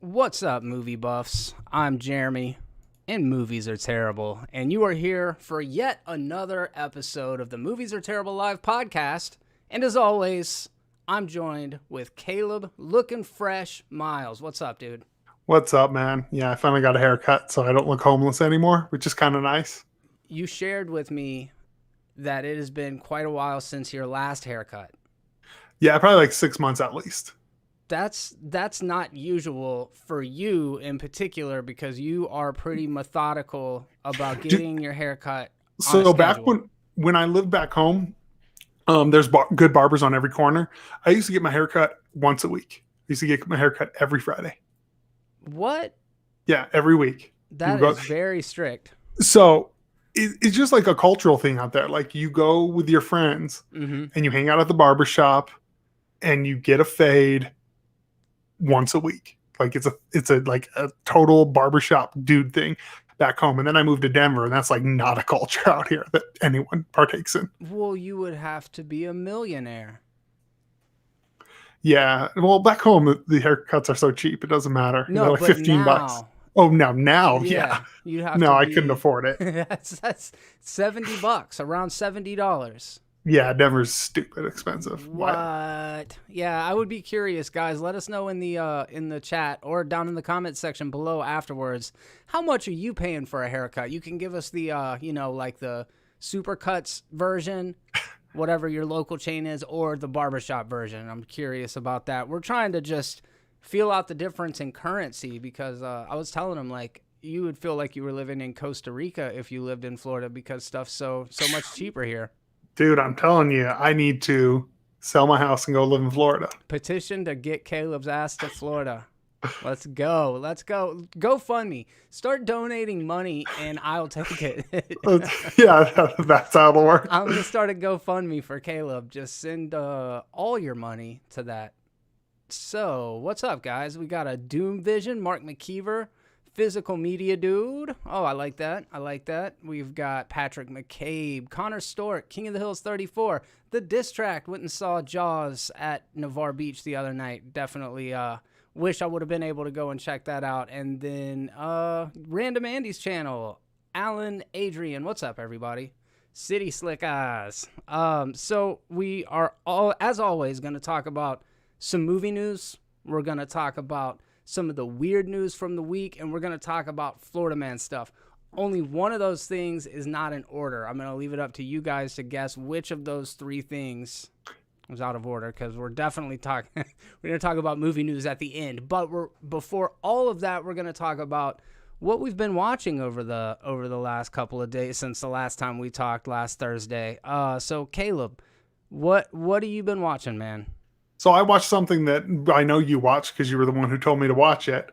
What's up, movie buffs? I'm Jeremy, and movies are terrible. And you are here for yet another episode of the Movies Are Terrible Live podcast. And as always, I'm joined with Caleb, looking fresh, Miles. What's up, dude? What's up, man? Yeah, I finally got a haircut, so I don't look homeless anymore, which is kind of nice. You shared with me that it has been quite a while since your last haircut. Yeah, probably like 6 months at least. That's not usual for you in particular because you are pretty methodical about getting your haircut on a So back schedule. when I lived back home, there's good barbers on every corner. I used to get my haircut once a week. I used to get my haircut every Friday. What? Yeah, every week. That You is go- very strict. So it's just like a cultural thing out there. Like you go with your friends Mm-hmm. and you hang out at the barber shop and you get a fade once a week. Like it's a like a total barbershop dude thing back home. And then I moved to Denver, and that's like not a culture out here that anyone partakes in. Well, you would have to be a millionaire. Yeah. Well, back home the haircuts are so cheap, it doesn't matter. No, They're like but 15 bucks. now, Oh, now, yeah. you'd have No, to I be, couldn't afford it. that's $70, around $70. Yeah, Denver's stupid expensive. What? Yeah, I would be curious, guys. Let us know in the chat or down in the comment section below afterwards. How much are you paying for a haircut? You can give us the like the Supercuts version, whatever your local chain is, or the barbershop version. I'm curious about that. We're trying to just feel out the difference in currency because I was telling them like you would feel like you were living in Costa Rica if you lived in Florida because stuff's so much cheaper here. Dude, I'm telling you, I need to sell my house and go live in Florida. Petition to get Caleb's ass to Florida. Let's go. Let's go. GoFundMe. Start donating money and I'll take it. Yeah, that's how it'll work. I'm going to start a GoFundMe for Caleb. Just send all your money to that. So, what's up, guys? We got a Doom Vision, Mark McKeever, physical media dude. Oh, I like that. I like that. We've got Patrick McCabe, Connor Stork, King of the Hills 34. The Diss Track went and saw Jaws at Navarre Beach the other night. Definitely wish I would have been able to go and check that out. And then Random Andy's channel, Alan Adrian. What's up, everybody? City Slick Eyes. So we are all, as always, going to talk about some movie news. We're going to talk about some of the weird news from the week, and we're going to talk about Florida Man stuff. Only one of those things is not in order. I'm going to leave it up to you guys to guess which of those three things was out of order, because we're definitely talking we're going to talk about movie news at the end. But before all of that, we're going to talk about what we've been watching over the last couple of days since the last time we talked last Thursday. So Caleb, what have you been watching, man? So I watched something that I know you watched because you were the one who told me to watch it.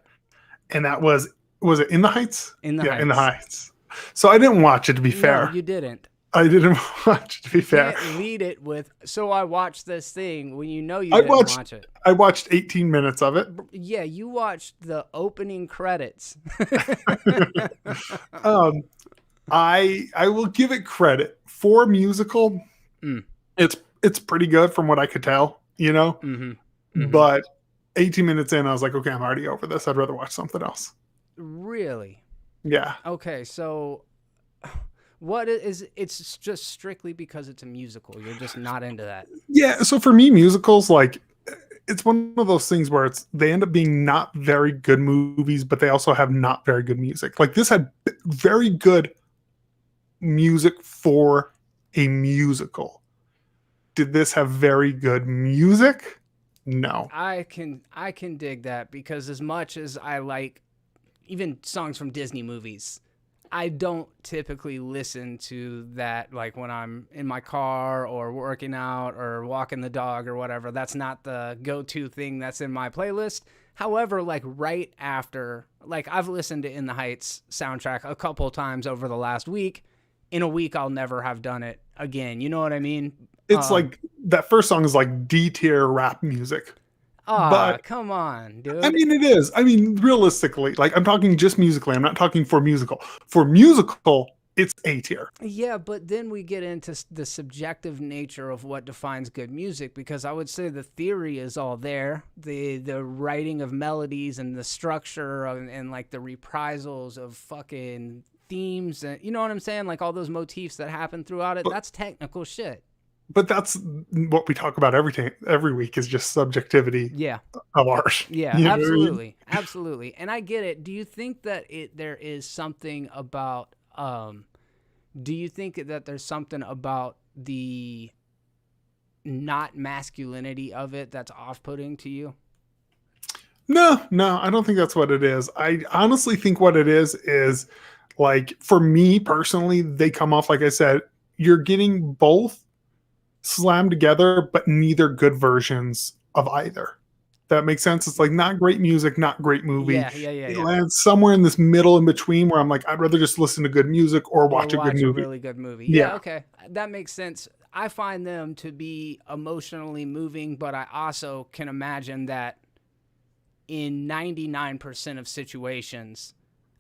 And that was it In the Heights? In the Heights. In the Heights. So I didn't watch it, to be fair. No, you didn't. I didn't watch it, to be fair. Can't lead it with, so I watched this thing when you know you didn't watch it. I watched 18 minutes of it. Yeah, you watched the opening credits. I will give it credit. For a musical, it's pretty good from what I could tell, you know? Mm-hmm. Mm-hmm. But 18 minutes in, I was like, okay, I'm already over this. I'd rather watch something else. Really? Yeah. Okay, so what is it's just strictly because it's a musical. You're just not into that. Yeah, so for me, musicals, like, it's one of those things where they end up being not very good movies, but they also have not very good music. Like, this had very good music for a musical. Did this have very good music? No. I can dig that, because as much as I like even songs from Disney movies, I don't typically listen to that like when I'm in my car or working out or walking the dog or whatever. That's not the go-to thing that's in my playlist. However, like right after, like I've listened to In the Heights soundtrack a couple times over the last week. In a week, I'll never have done it again. You know what I mean? It's like that first song is like D-tier rap music. But come on, dude. I mean, it is. I mean, realistically, like I'm talking just musically. I'm not talking for musical. For musical, it's A tier. Yeah, but then we get into the subjective nature of what defines good music, because I would say the theory is all there. The writing of melodies and the structure and like the reprisals of fucking themes, and you know what I'm saying? Like all those motifs that happen throughout it, that's technical shit. But that's what we talk about every week is just subjectivity of art. Yeah, You know absolutely. what I mean? Absolutely. And I get it. Do you think that there is something about do you think that there's something about the not masculinity of it that's off-putting to you? No, I don't think that's what it is. I honestly think what it is like, for me personally, they come off, like I said, you're getting both slammed together, but neither good versions of either. That makes sense. It's like not great music, not great movie. Yeah. It lands somewhere in this middle in between where I'm like, I'd rather just listen to good music or watch a good movie. A really good movie. Yeah, okay. That makes sense. I find them to be emotionally moving, but I also can imagine that in 99% of situations,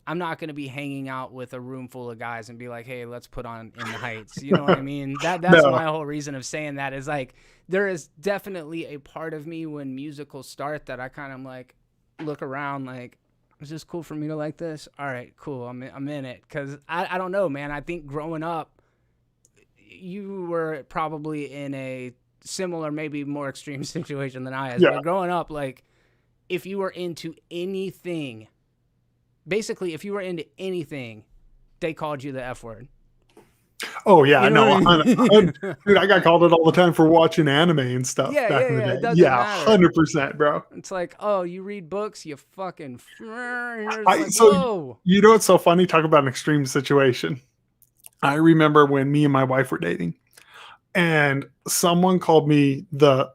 I'm not going to be hanging out with a room full of guys and be like, hey, let's put on In the Heights. You know what I mean? That's my whole reason of saying that, is like, there is definitely a part of me when musicals start that I kind of like look around like, is this cool for me to like this? All right, cool. I'm in it. Cause I don't know, man. I think growing up, you were probably in a similar, maybe more extreme situation than I was. But growing up, like, if you were into anything, basically, if you were into anything, they called you the F word. Oh, yeah, you know I know. Dude, I got called it all the time for watching anime and stuff back in the day. Yeah, 100%, bro. It's like, oh, you read books, you fucking... So, you know what's so funny? Talk about an extreme situation. I remember when me and my wife were dating, and someone called me the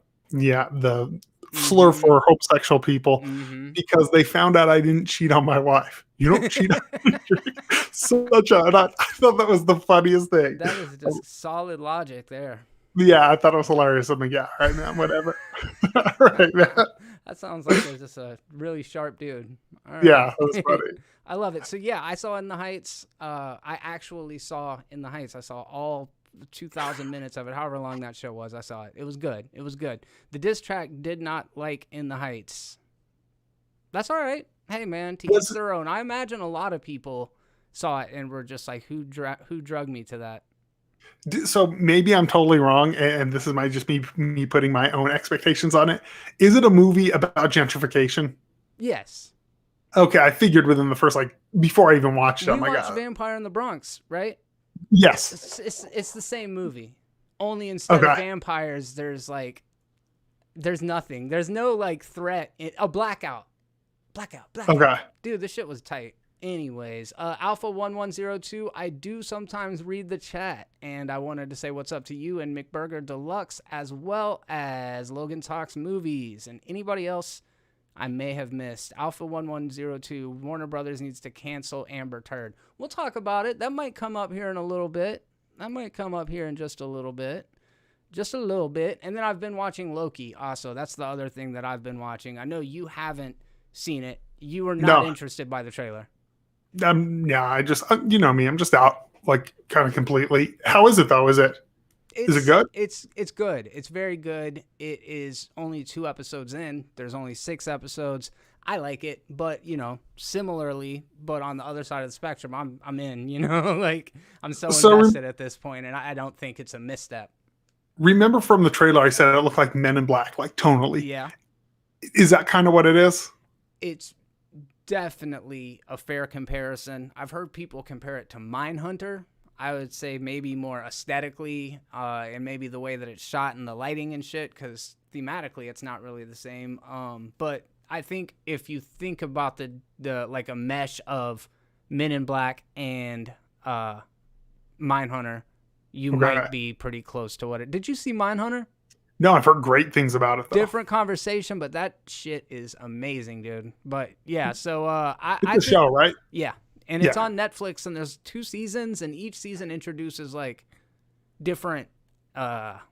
slur for homosexual people because they found out I didn't cheat on my wife. You don't cheat on I thought that was the funniest thing. That is just solid logic there. Yeah, I thought it was hilarious. I'm like, yeah, all right, man, whatever. All right, man. That sounds like there's just a really sharp dude. All right. Yeah, that was funny. I love it. So, yeah, I saw In the Heights. I actually saw In the Heights. I saw all 2,000 minutes of it, however long that show was. I saw it. It was good. The diss track did not like In the Heights. That's all right. Hey, man, to each their own. I imagine a lot of people saw it and were just like, who drugged me to that? So maybe I'm totally wrong, and this might just be me putting my own expectations on it. Is it a movie about gentrification? Yes. Okay, I figured within the first, before I even watched it. You watched Vampire in the Bronx, right? Yes. It's the same movie. Only instead of vampires, there's nothing. There's no threat. Blackout. Okay. Dude, this shit was tight. Anyways, Alpha1102, I do sometimes read the chat, and I wanted to say what's up to you and McBurger Deluxe, as well as Logan Talks Movies, and anybody else I may have missed. Alpha1102, Warner Brothers needs to cancel Amber Turd. We'll talk about it. That might come up here in a little bit. Just a little bit. And then I've been watching Loki also. That's the other thing that I've been watching. I know you haven't seen it. You were not interested by the trailer. Yeah, I just, you know me, I'm just out, kind of completely. How is it, though? Is it good? It's good. It's very good. It is only 2 episodes in. There's only 6 episodes. I like it, but, similarly, but on the other side of the spectrum, I'm in, I'm so invested at this point, and I don't think it's a misstep. Remember from the trailer, I said it looked like Men in Black, tonally. Yeah. Is that kind of what it is? It's definitely a fair comparison. I've heard people compare it to Mindhunter. I would say maybe more aesthetically, and maybe the way that it's shot and the lighting and shit, because thematically it's not really the same. But I think if you think about the a mesh of Men in Black and Mindhunter, you might be pretty close to what it. Did you see Mindhunter? No, I've heard great things about it, though. Different conversation, but that shit is amazing, dude. But yeah, so it's a show, right? Yeah. And it's on Netflix, and there's 2 seasons, and each season introduces different what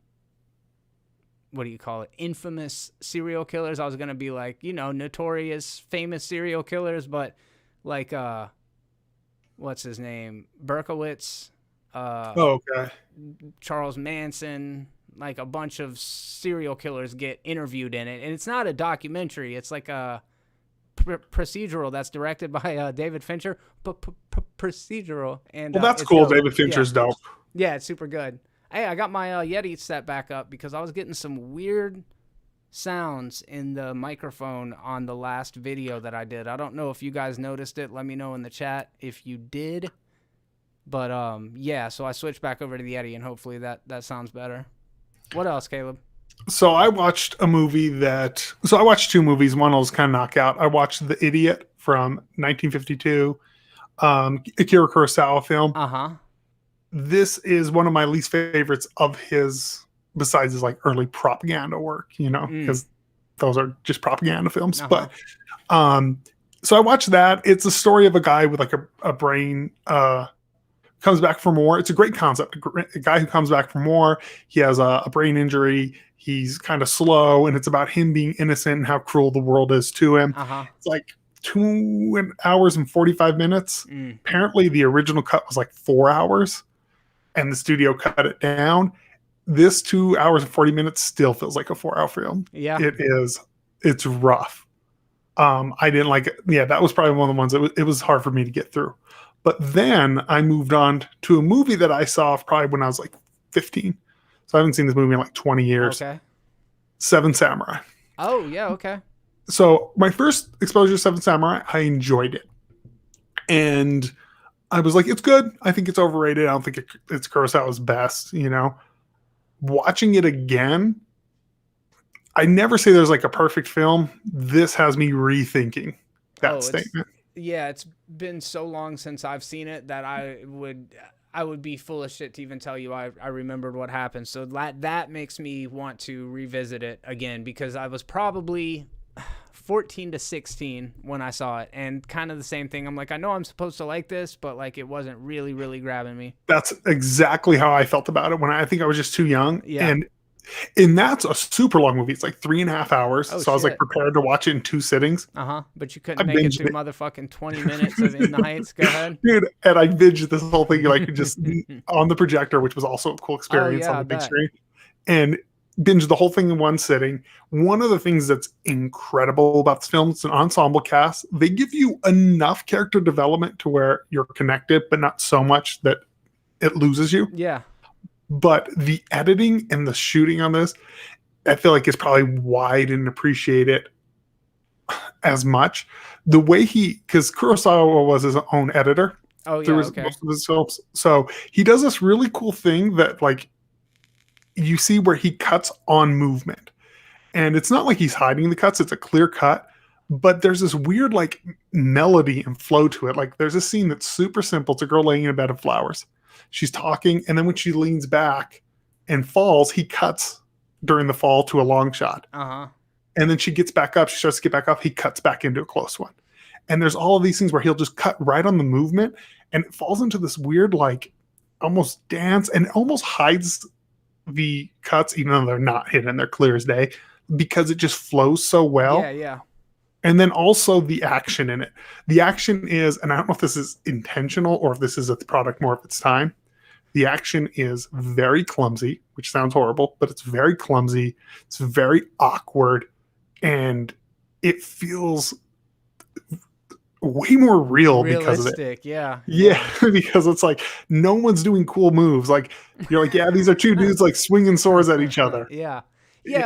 do you call it? Infamous serial killers. I was gonna be notorious, famous serial killers, but what's his name, Berkowitz, Oh, okay. Charles Manson, like a bunch of serial killers get interviewed in it, and it's not a documentary. It's like a procedural that's directed by David Fincher. Procedural, and Well, that's it's cool. dope. David Fincher's dope. Yeah, it's super good. Hey, I got my Yeti set back up because I was getting some weird sounds in the microphone on the last video that I did. I don't know if you guys noticed it. Let me know in the chat if you did. But yeah, so I switched back over to the Yeti, and hopefully that sounds better. What else, Caleb? So I watched a movie I watched two movies. One was kind of knockout. I watched The Idiot from 1952, Akira Kurosawa film. This is one of my least favorites of his, besides his like early propaganda work, because those are just propaganda films. But so I watched that. It's a story of a guy with like a brain comes back from war. It's a great concept. A guy who comes back from war. He has a brain injury. He's kind of slow, and it's about him being innocent and how cruel the world is to him. It's like 2 hours and 45 minutes. Apparently, the original cut was like 4 hours, and the studio cut it down. This 2 hours and 40 minutes still feels like a 4-hour film. Yeah, it is. It's rough. I didn't like it. Yeah, that was probably one of the ones it was hard for me to get through. But then I moved on to a movie that I saw probably when I was like 15. So I haven't seen this movie in like 20 years. Okay. Seven Samurai. Oh, yeah, okay. So my first exposure to Seven Samurai, I enjoyed it. And I was like, it's good. I think it's overrated. I don't think it's Kurosawa's best, Watching it again, I never say there's like a perfect film. This has me rethinking that statement. Yeah, it's been so long since I've seen it that I would be full of shit to even tell you I remembered what happened. So that makes me want to revisit it again, because I was probably 14 to 16 when I saw it, and kind of the same thing. I'm like, I know I'm supposed to like this, but like it wasn't really, really grabbing me. That's exactly how I felt about it when I think I was just too young. Yeah. And that's a super long movie. It's like 3.5 hours. Oh, so I was like prepared to watch it in 2 sittings. But you couldn't make it through motherfucking 20 minutes of In the Heights. Go ahead. Dude, and I binged this whole thing like just on the projector, which was also a cool experience on the big screen. And binged the whole thing in one sitting. One of the things that's incredible about this film, it's an ensemble cast. They give you enough character development to where you're connected, but not so much that it loses you. Yeah. But the editing and the shooting on this, I feel like is probably why I didn't appreciate it as much. The way because Kurosawa was his own editor through most of his films. So he does this really cool thing that like you see where he cuts on movement. And it's not like he's hiding the cuts. It's a clear cut. But there's this weird like melody and flow to it. Like there's a scene that's super simple. It's a girl laying in a bed of flowers. She's talking, and then when she leans back and falls, he cuts during the fall to a long shot. And then she gets back up. She starts to get back up. He cuts back into a close one. And there's all of these things where he'll just cut right on the movement, and it falls into this weird, like, almost dance, and it almost hides the cuts, even though they're not hidden. They're clear as day, because it just flows so well. Yeah. And then also the action in it. The action is, and I don't know if this is intentional or if this is a product more of its time. The action is very clumsy, which sounds horrible, but it's very clumsy. It's very awkward, and it feels way more realistic, because of it. Yeah, because it's like no one's doing cool moves. Like you're like, yeah, these are two dudes like swinging swords at each other. Yeah.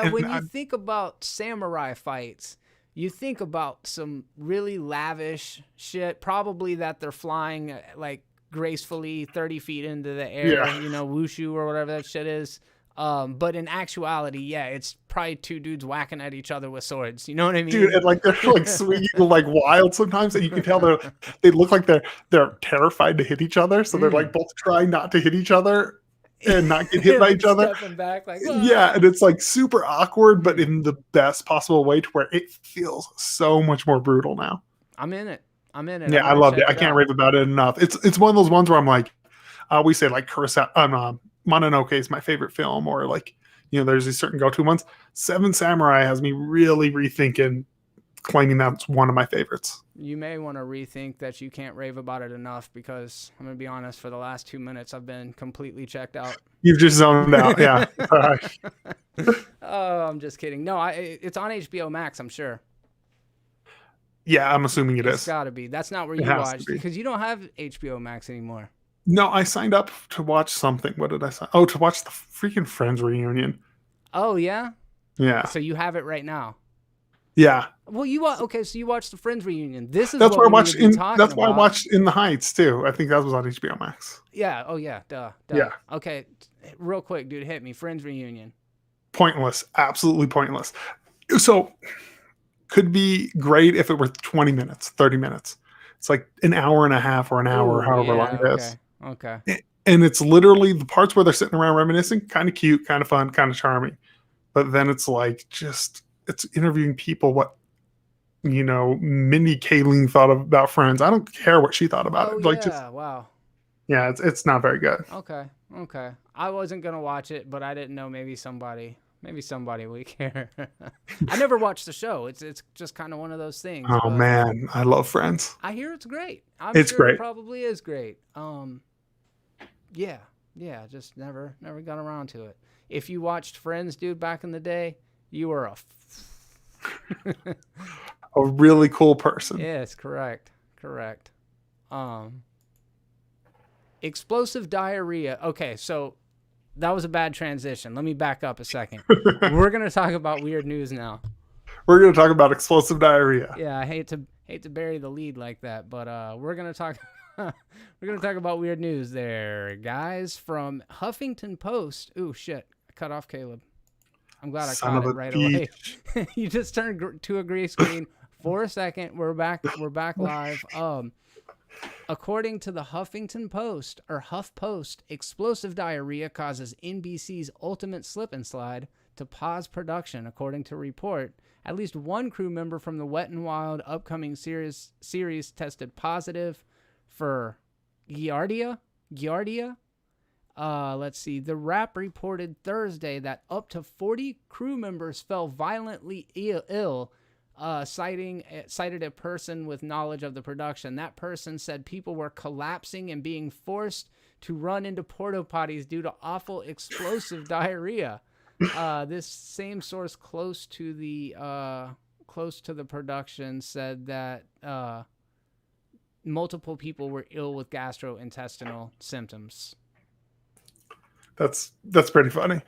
When you think about samurai fights, you think about some really lavish shit, probably that they're flying like gracefully 30 feet into the air, wushu or whatever that shit is. But in actuality, it's probably two dudes whacking at each other with swords. You know what I mean? Dude, and like they're like swinging like wild sometimes, and you can tell they look like they're terrified to hit each other, so they're like both trying not to hit each other and not get hit by each other. Stepping back, like, and it's like super awkward, but in the best possible way, to where it feels so much more brutal now. I'm in it. Yeah, I loved it. I can't rave about it enough. It's one of those ones where I'm like, we say like Kurosawa, Mononoke is my favorite film, or like, there's these certain go-to ones. Seven Samurai has me really rethinking claiming that's one of my favorites. You may want to rethink that you can't rave about it enough, because I'm going to be honest, for the last 2 minutes, I've been completely checked out. You've just zoned out. Yeah. Oh, I'm just kidding. No, it's on HBO Max, I'm sure. Yeah, I'm assuming It's got to be. That's not where you watched, because you don't have HBO Max anymore. No, I signed up to watch something. What did I sign? Oh, to watch the freaking Friends reunion. Oh, yeah? Yeah. So you have it right now? Yeah. Well, okay, so you watched the Friends reunion. That's what I watched That's why I watched In the Heights too. I think that was on HBO Max. Yeah. Oh yeah. Duh. Yeah. Okay. Real quick, dude, hit me. Friends reunion. Pointless. Absolutely pointless. So could be great if it were 20 minutes, 30 minutes. It's like an hour and a half or an hour, however long it is. Okay. And it's literally the parts where they're sitting around reminiscing, kind of cute, kind of fun, kind of charming. But then it's like it's interviewing people what Mindy Kaling thought about Friends. I don't care what she thought about it. Like, wow. Yeah, it's not very good. Okay. I wasn't gonna watch it, but I didn't know maybe somebody would care. I never watched the show. It's just kind of one of those things. Oh man, I love Friends. I hear it's great. It's sure great. It probably is great. Yeah, just never got around to it. If you watched Friends, dude, back in the day, you were a really cool person. Yes, correct. Explosive diarrhea. Okay, so that was a bad transition. Let me back up a second. We're gonna talk about weird news now. We're gonna talk about explosive diarrhea. Yeah, I hate to bury the lead like that, but we're gonna talk. We're gonna talk about weird news there, guys. From Huffington Post. Ooh, shit! I cut off Caleb. I'm glad I caught it right away. You just turned to a gray screen for a second. We're back live. According to the Huffington Post, or HuffPost, explosive diarrhea causes NBC's Ultimate Slip and Slide to pause production. According to report, at least one crew member from the Wet n Wild upcoming series tested positive for Giardia. Let's see. The Wrap reported Thursday that up to 40 crew members fell violently ill, cited a person with knowledge of the production. That person said people were collapsing and being forced to run into porta potties due to awful explosive diarrhea. This same source close to the production said that multiple people were ill with gastrointestinal symptoms. That's pretty funny.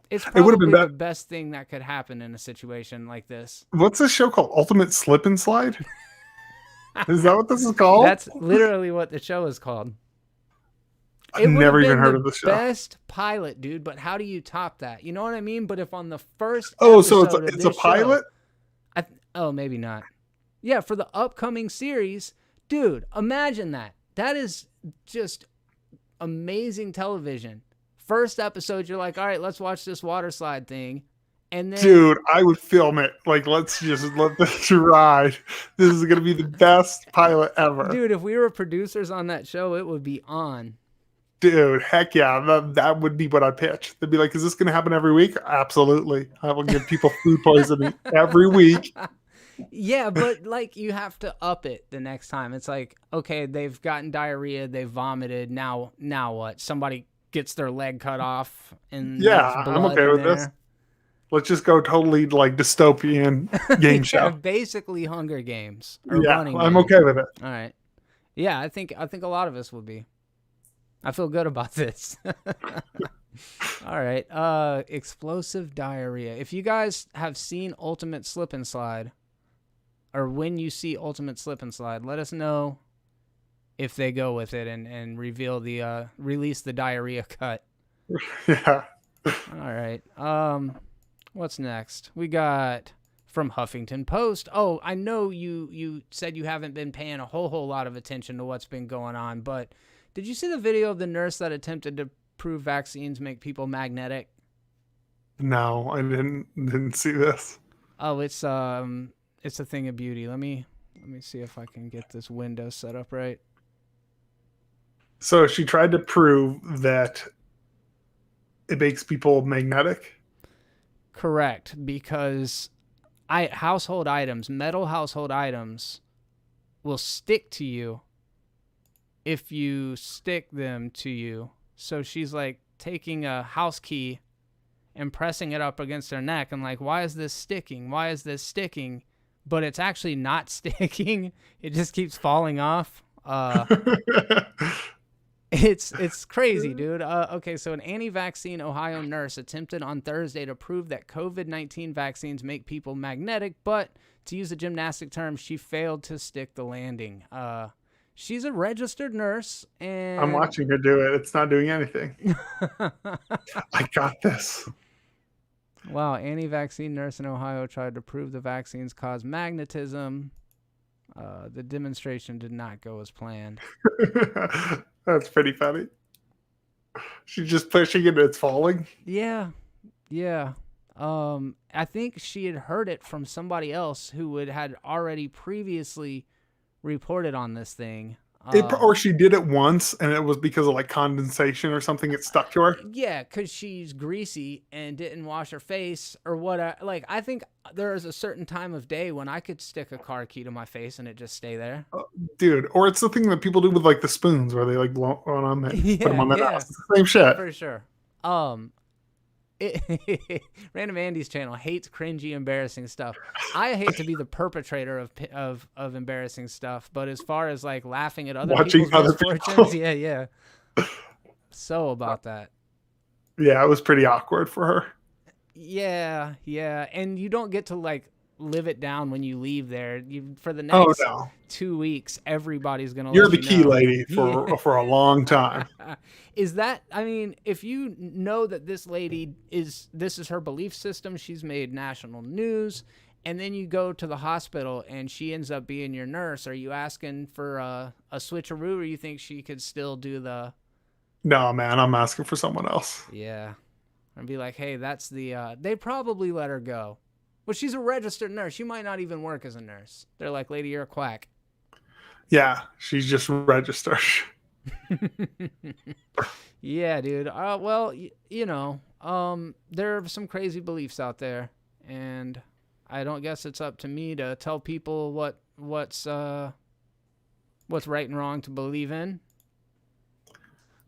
It's probably the best thing that could happen in a situation like this. What's this show called? Ultimate Slip and Slide? Is that what this is called? That's literally what the show is called. I've never even heard of the show. Best pilot, dude, but how do you top that? You know what I mean? But if on the first so it's a pilot? Maybe not. Yeah, for the upcoming series, dude, imagine that. That is just amazing television. First episode, you're like, all right, let's watch this water slide thing. And then, dude, I would film it. Like, let's just let this ride. This is going to be the best pilot ever. Dude, if we were producers on that show, it would be on. Dude, heck yeah. That would be what I pitch. They'd be like, is this going to happen every week? Absolutely. I will give people food poisoning every week. Yeah, but like you have to up it the next time. It's like, okay, they've gotten diarrhea, they've vomited. Now what? Somebody gets their leg cut off and I'm okay with this. Let's just go totally like dystopian game show. Basically Hunger Games. I'm okay with it. All right. Yeah, I think a lot of us would be. I feel good about this. All right. Explosive diarrhea. If you guys have seen Ultimate Slip and Slide, or when you see Ultimate Slip and Slide, let us know if they go with it and reveal the release the diarrhea cut. Yeah. All right. What's next? We got from Huffington Post. Oh, I know you said you haven't been paying a whole lot of attention to what's been going on, but did you see the video of the nurse that attempted to prove vaccines make people magnetic? No, I didn't see this. Oh, it's a thing of beauty. Let me see if I can get this window set up right. So she tried to prove that it makes people magnetic? Correct, because household items, metal household items, will stick to you if you stick them to you. So she's like taking a house key and pressing it up against her neck and like, why is this sticking? Why is this sticking? But it's actually not sticking. It just keeps falling off. It's crazy, dude. Okay, so an anti-vaccine Ohio nurse attempted on Thursday to prove that COVID-19 vaccines make people magnetic, but to use a gymnastic term, she failed to stick the landing. She's a registered nurse, and I'm watching her do it. It's not doing anything. I got this. Wow, anti-vaccine nurse in Ohio tried to prove the vaccines cause magnetism. The demonstration did not go as planned. That's pretty funny. She's just pushing it and it's falling. Yeah. I think she had heard it from somebody else who had already previously reported on this thing. Or she did it once and it was because of like condensation or something. It stuck to her. Yeah, because she's greasy and didn't wash her face or what. I think there is a certain time of day when I could stick a car key to my face and it just stay there. Dude, or it's the thing that people do with like the spoons where they like blow on them and put them on their nose. It's the same shit. For sure. Random Andy's channel hates cringy, embarrassing stuff. I hate to be the perpetrator of embarrassing stuff, but as far as like laughing at people's misfortunes, yeah. So about that. Yeah, it was pretty awkward for her. Yeah, and you don't get to like live it down when you leave there. For the next 2 weeks, everybody's gonna. You're the key lady for a long time. Is that? I mean, if you know that this lady this is her belief system, she's made national news, and then you go to the hospital and she ends up being your nurse. Are you asking for a switcheroo, or you think she could still do the? No, man, I'm asking for someone else. Yeah, and be like, hey, that's the. They probably let her go. Well, she's a registered nurse. She might not even work as a nurse. They're like, lady, you're a quack. Yeah, she's just registered. Yeah, dude. Well, there are some crazy beliefs out there, and I don't guess it's up to me to tell people what's right and wrong to believe in.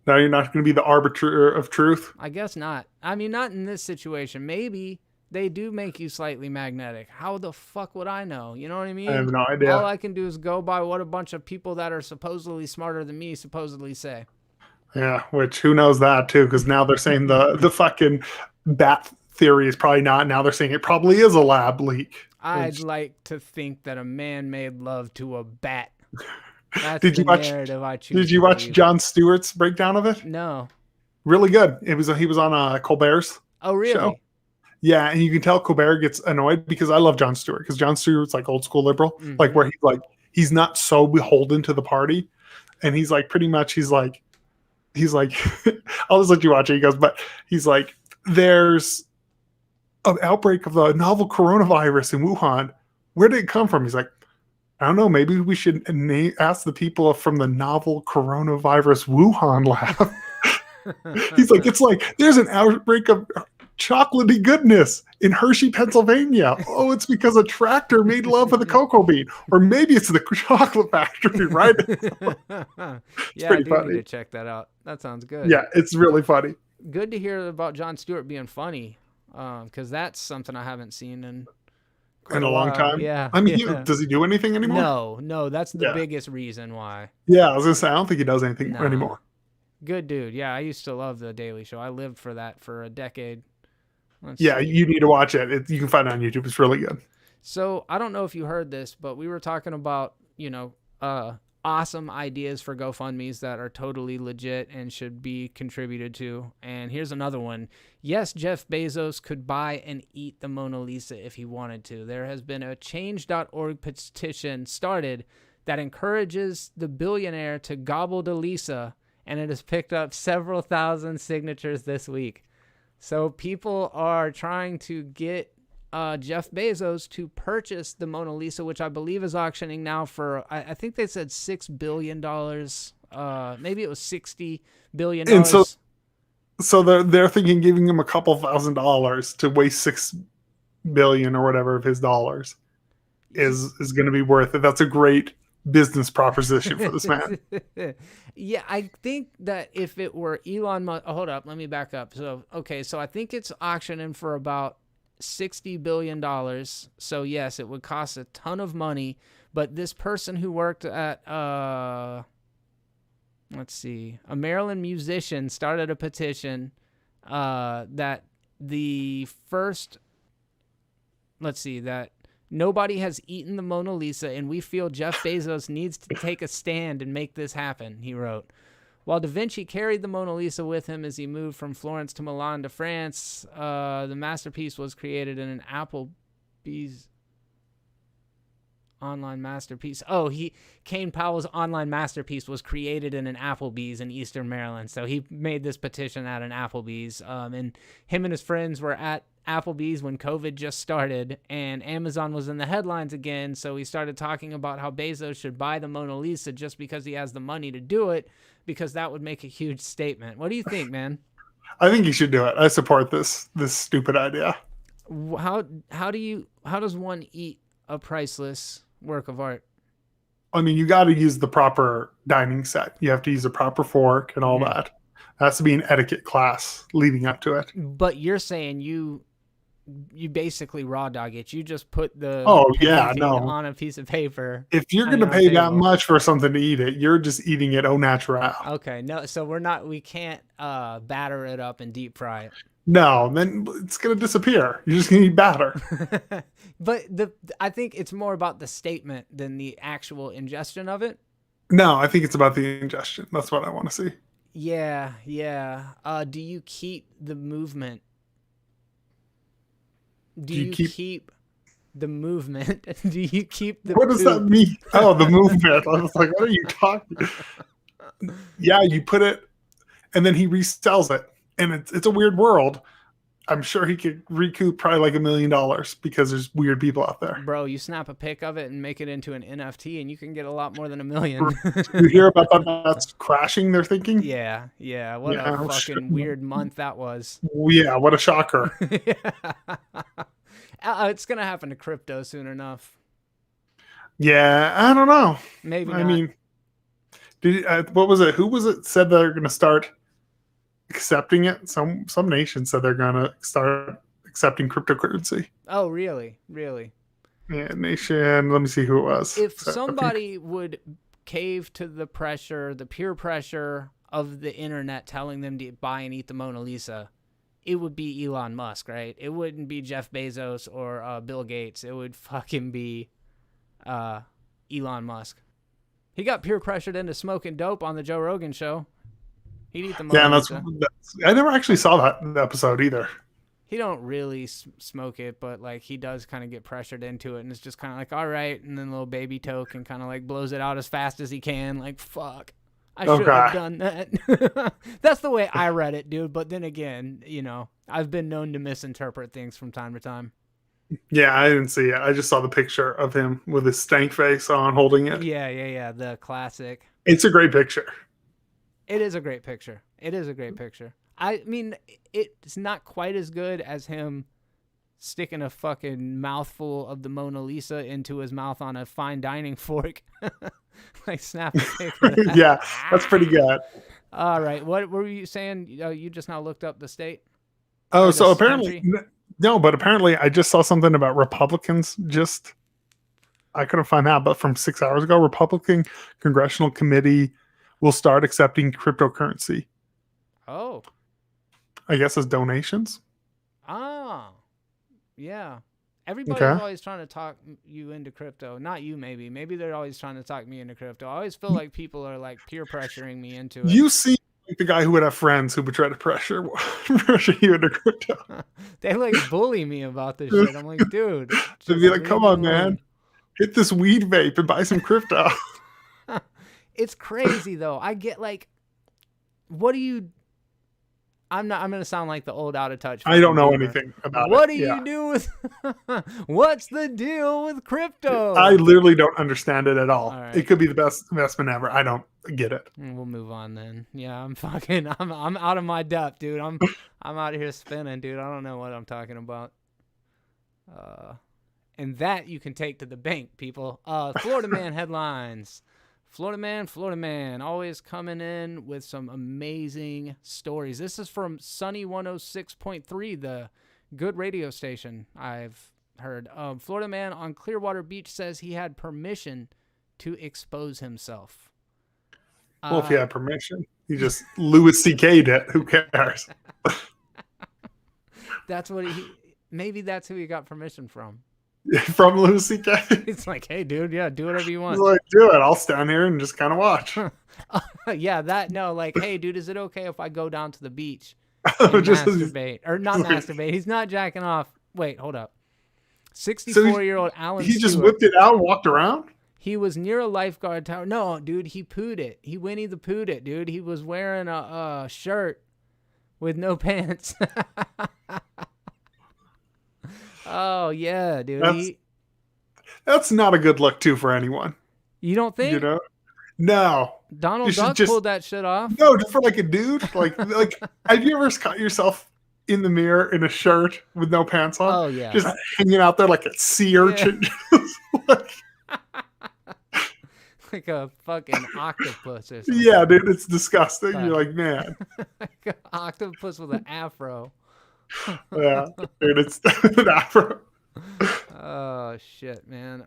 Now you're not going to be the arbiter of truth? I guess not. I mean, not in this situation. Maybe they do make you slightly magnetic. How the fuck would I know? You know what I mean? I have no idea. All I can do is go by what a bunch of people that are supposedly smarter than me supposedly say. Yeah, which who knows that too? Because now they're saying the fucking bat theory is probably not. Now they're saying it probably is a lab leak. I'd like to think that a man made love to a bat. That's Did you narrative I choose. Did you watch Jon Stewart's breakdown of it? No. Really good. He was on Colbert's. Oh, really? Show. Yeah, and you can tell Colbert gets annoyed because I love Jon Stewart because Jon Stewart's like old school liberal, like where he's not so beholden to the party, and he's like I'll just let you watch it. He goes, but he's like, there's an outbreak of the novel coronavirus in Wuhan. Where did it come from? He's like, I don't know. Maybe we should ask the people from the novel coronavirus Wuhan lab. He's like, it's like there's an outbreak of chocolatey goodness in Hershey, Pennsylvania. Oh, it's because a tractor made love with a cocoa bean, or maybe it's the chocolate factory, right? Yeah, I do funny. Need to check that out. That sounds good. Yeah, it's really funny. Good to hear about Jon Stewart being funny, because that's something I haven't seen in a long time. Yeah, I mean, does he do anything anymore? No, that's the biggest reason why. Yeah, I was gonna say I don't think he does anything anymore. Good dude. Yeah, I used to love The Daily Show. I lived for that for a decade. You need to watch it. You can find it on YouTube. It's really good. So I don't know if you heard this, but we were talking about, awesome ideas for GoFundMes that are totally legit and should be contributed to. And here's another one. Yes, Jeff Bezos could buy and eat the Mona Lisa if he wanted to. There has been a change.org petition started that encourages the billionaire to gobble the Lisa, and it has picked up several thousand signatures this week. So people are trying to get Jeff Bezos to purchase the Mona Lisa, which I believe is auctioning now for, I think they said $6 billion. Maybe it was $60 billion. And so they're thinking giving him a couple $1,000s to waste $6 billion or whatever of his dollars is going to be worth it. That's a great business proposition for this man. Yeah, I think that if it were Elon Musk, hold up, let me back up. So, okay, so I think it's auctioning for about $60 billion. So, yes, it would cost a ton of money. But this person who worked at, let's see, a Maryland musician started a petition that the first, let's see, that nobody has eaten the Mona Lisa, and we feel Jeff Bezos needs to take a stand and make this happen, he wrote. While Da Vinci carried the Mona Lisa with him as he moved from Florence to Milan to France, the masterpiece was created in an Applebee's online masterpiece. Oh, Kane Powell's online masterpiece was created in an Applebee's in Eastern Maryland. So he made this petition at an Applebee's. And him and his friends were at Applebee's when COVID just started, and Amazon was in the headlines again. So he started talking about how Bezos should buy the Mona Lisa just because he has the money to do it, because that would make a huge statement. What do you think, man? I think he should do it. I support this stupid idea. How does one eat a priceless work of art? I mean, you got to use the proper dining set. You have to use a proper fork and all that. There has to be an etiquette class leading up to it. But you're saying you basically raw dog it. You just put the on a piece of paper. If you're going to pay that much for something to eat it, you're just eating it au natural. Okay, no, so we can't batter it up and deep fry it. No, then it's going to disappear. You're just going to eat batter. But I think it's more about the statement than the actual ingestion of it. No, I think it's about the ingestion. That's what I want to see. Yeah. Do you keep the movement? Do you keep the movement? Do you keep the What does that mean? Oh, the movement. I was like, what are you talking? Yeah, you put it, and then he resells it. And it's a weird world. I'm sure he could recoup probably like $1 million because there's weird people out there. Bro, you snap a pic of it and make it into an NFT, and you can get a lot more than $1 million. You hear about that? That's crashing, they're thinking? Yeah. What a fucking weird month that was. Yeah, what a shocker. It's going to happen to crypto soon enough. Yeah, I don't know. Maybe not. I mean, what was it? Who was it said they're going to start accepting it? Some nation said they're gonna start accepting cryptocurrency. Oh, really? Yeah, nation. Let me see who it was. If somebody would cave to the peer pressure of the internet telling them to buy and eat the Mona Lisa, it would be Elon Musk, right? It wouldn't be Jeff Bezos or Bill Gates. It would fucking be Elon Musk. He got peer pressured into smoking dope on the Joe Rogan show. He'd eat the Mona Lisa. I never actually saw that episode either. He don't really smoke it, but like he does kind of get pressured into it, and it's just kind of like, all right, and then little baby token kind of like blows it out as fast as he can. Like, fuck, I should have done that. That's the way I read it, dude. But then again, I've been known to misinterpret things from time to time. Yeah, I didn't see it. I just saw the picture of him with his stank face on holding it. Yeah, the classic. It's a great picture. It is a great picture. I mean, it's not quite as good as him sticking a fucking mouthful of the Mona Lisa into his mouth on a fine dining fork. Like, snap a picture. Yeah, that's pretty good. All right. What were you saying? You just now looked up the state? Oh, so apparently, no, but apparently I just saw something about Republicans. I couldn't find that, but from 6 hours ago, Republican Congressional Committee will start accepting cryptocurrency. Oh. I guess as donations. Ah. Yeah. Everybody's always trying to talk you into crypto. Not you, maybe. Maybe they're always trying to talk me into crypto. I always feel like people are like peer pressuring me into it. You seem like the guy who would have friends who would try to pressure you into crypto. They like bully me about this shit. I'm like, dude. They'd be like, come on, man. Hit this weed vape and buy some crypto. It's crazy though. I get like, what do you? I'm going to sound like the old out of touch. I don't know anything about what do you do with? What's the deal with crypto? I literally don't understand it at all. Right. It could be the best investment ever. I don't get it. We'll move on then. Yeah, I'm out of my depth, dude. I'm out here spinning, dude. I don't know what I'm talking about. And that you can take to the bank, people. Florida Man headlines. Florida Man, always coming in with some amazing stories. This is from Sunny 106.3, the good radio station I've heard. Florida Man on Clearwater Beach says he had permission to expose himself. Well, if he had permission, he just Louis C.K'd it. Who cares? That's what maybe that's who he got permission from. From Louis C.K. It's like, hey, dude, yeah, do whatever you want. He's like, do it. I'll stand here and just kind of watch. Yeah, like, hey, dude, is it okay if I go down to the beach and Just masturbate? Or not masturbate. He's not jacking off. Wait, hold up. 64-year-old Alan He just Stewart. whipped it out and walked around? He was near a lifeguard tower. No, dude, he pooed it. He Winnie the Poohed it, dude. He was wearing a shirt with no pants. Oh, yeah, dude. That's not a good look, too, for anyone. You don't think? You know? No. Donald Duck pulled that shit off? No, just for like a dude. Like, have you ever caught yourself in the mirror in a shirt with no pants on? Oh, yeah. Just hanging out there like a sea urchin. Yeah. Like a fucking octopus or something. Yeah, dude, it's disgusting. You're like, man. Like an octopus with an afro. Yeah, dude, it's an afro. Oh shit, man.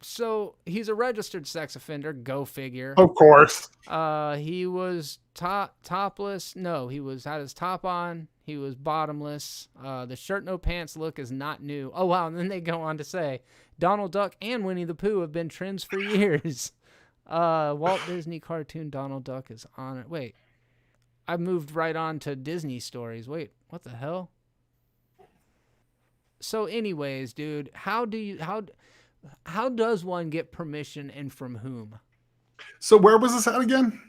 So he's a registered sex offender. Go figure. Of course. He was topless. No, he had his top on. He was bottomless. The shirt no pants look is not new. Oh wow, and then they go on to say Donald Duck and Winnie the Pooh have been trends for years. Walt Disney cartoon Donald Duck is on it. Wait. I moved right on to Disney stories. Wait, what the hell? So anyways, dude, how does one get permission and from whom? So where was this at again?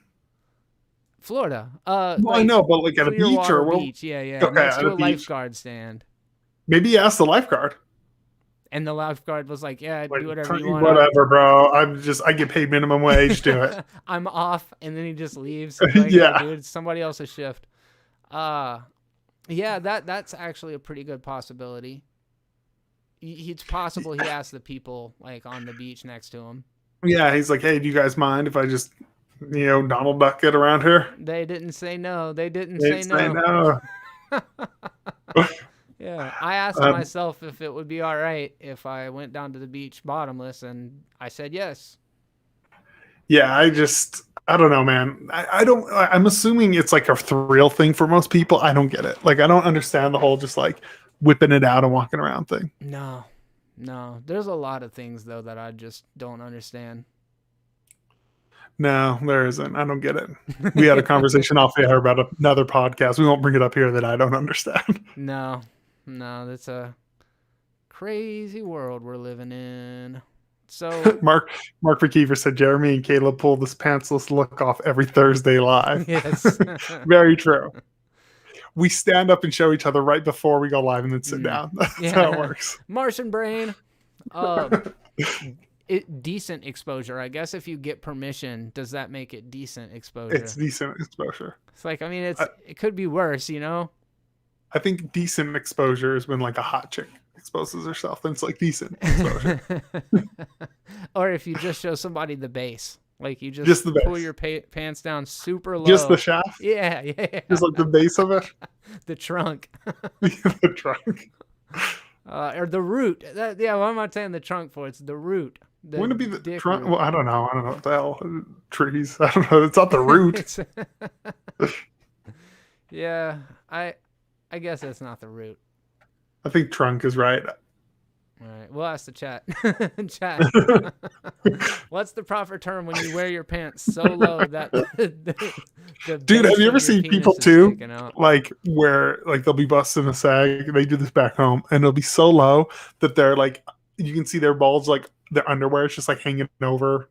Florida. Well, I know, but like at a beach or beach. Yeah. Okay, Next at to a a beach. lifeguard stand. Maybe he asked the lifeguard. And the lifeguard was like, yeah, Like, do whatever you want. Whatever, bro. I get paid minimum wage. Do it. I'm off. And then he just leaves. Like, yeah. Hey, dude, it's somebody else's shift. Yeah, that's actually a pretty good possibility. It's possible he asked the people like on the beach next to him. Yeah, he's like, hey, do you guys mind if I just, Donald Duck it around here? They didn't say no. They didn't say no. Yeah, I asked myself if it would be all right if I went down to the beach bottomless, and I said yes. Yeah, I don't know, man. I'm assuming it's like a thrill thing for most people. I don't get it. Like, I don't understand the whole just like whipping it out and walking around thing. No. There's a lot of things, though, that I just don't understand. No, there isn't. I don't get it. We had a conversation off air about another podcast. We won't bring it up here that I don't understand. No, that's a crazy world we're living in. So Mark McKeever said Jeremy and Caleb pull this pantsless look off every Thursday live. Yes. Very true. We stand up and show each other right before we go live and then sit down. That's how it works. Martian brain. Decent exposure. I guess if you get permission, does that make it decent exposure? It's decent exposure. It's like, I mean, it could be worse, I think decent exposure is when like a hot chick exposes herself. Then it's like decent exposure. Or if you just show somebody the base. Like you just pull your pants down super low. Just the shaft? Yeah. Just like the base of it? The trunk. The trunk. Or the root. What am I saying the trunk for? It's the root. Wouldn't it be the trunk? Root. Well, I don't know. What the hell. Trees. I don't know. It's not the root. Yeah. I guess it's not the root. I think trunk is right. All right, we'll ask the chat. What's the proper term when you wear your pants so low that the dude, have you ever seen people too like where like they'll be busting a sag? They do this back home and it'll be so low that they're like you can see their balls like their underwear is just like hanging over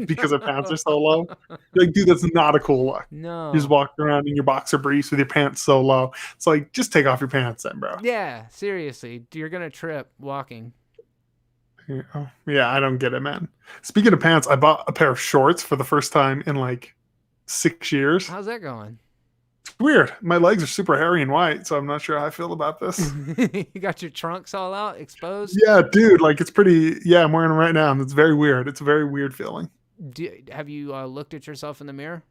because their pants are so low. Like, dude, that's not a cool look. No, you just walk around in your boxer briefs with your pants so low. It's like, just take off your pants then, bro. Yeah, seriously, you're gonna trip walking. Yeah, I don't get it, man. Speaking of pants, I bought a pair of shorts for the first time in like 6 years. How's that going? It's Weird. My legs are super hairy and white, so I'm not sure how I feel about this. You got your trunks all out, exposed. Yeah, dude, like it's pretty. Yeah, I'm wearing them right now, and it's very weird. It's a very weird feeling. Have you looked at yourself in the mirror?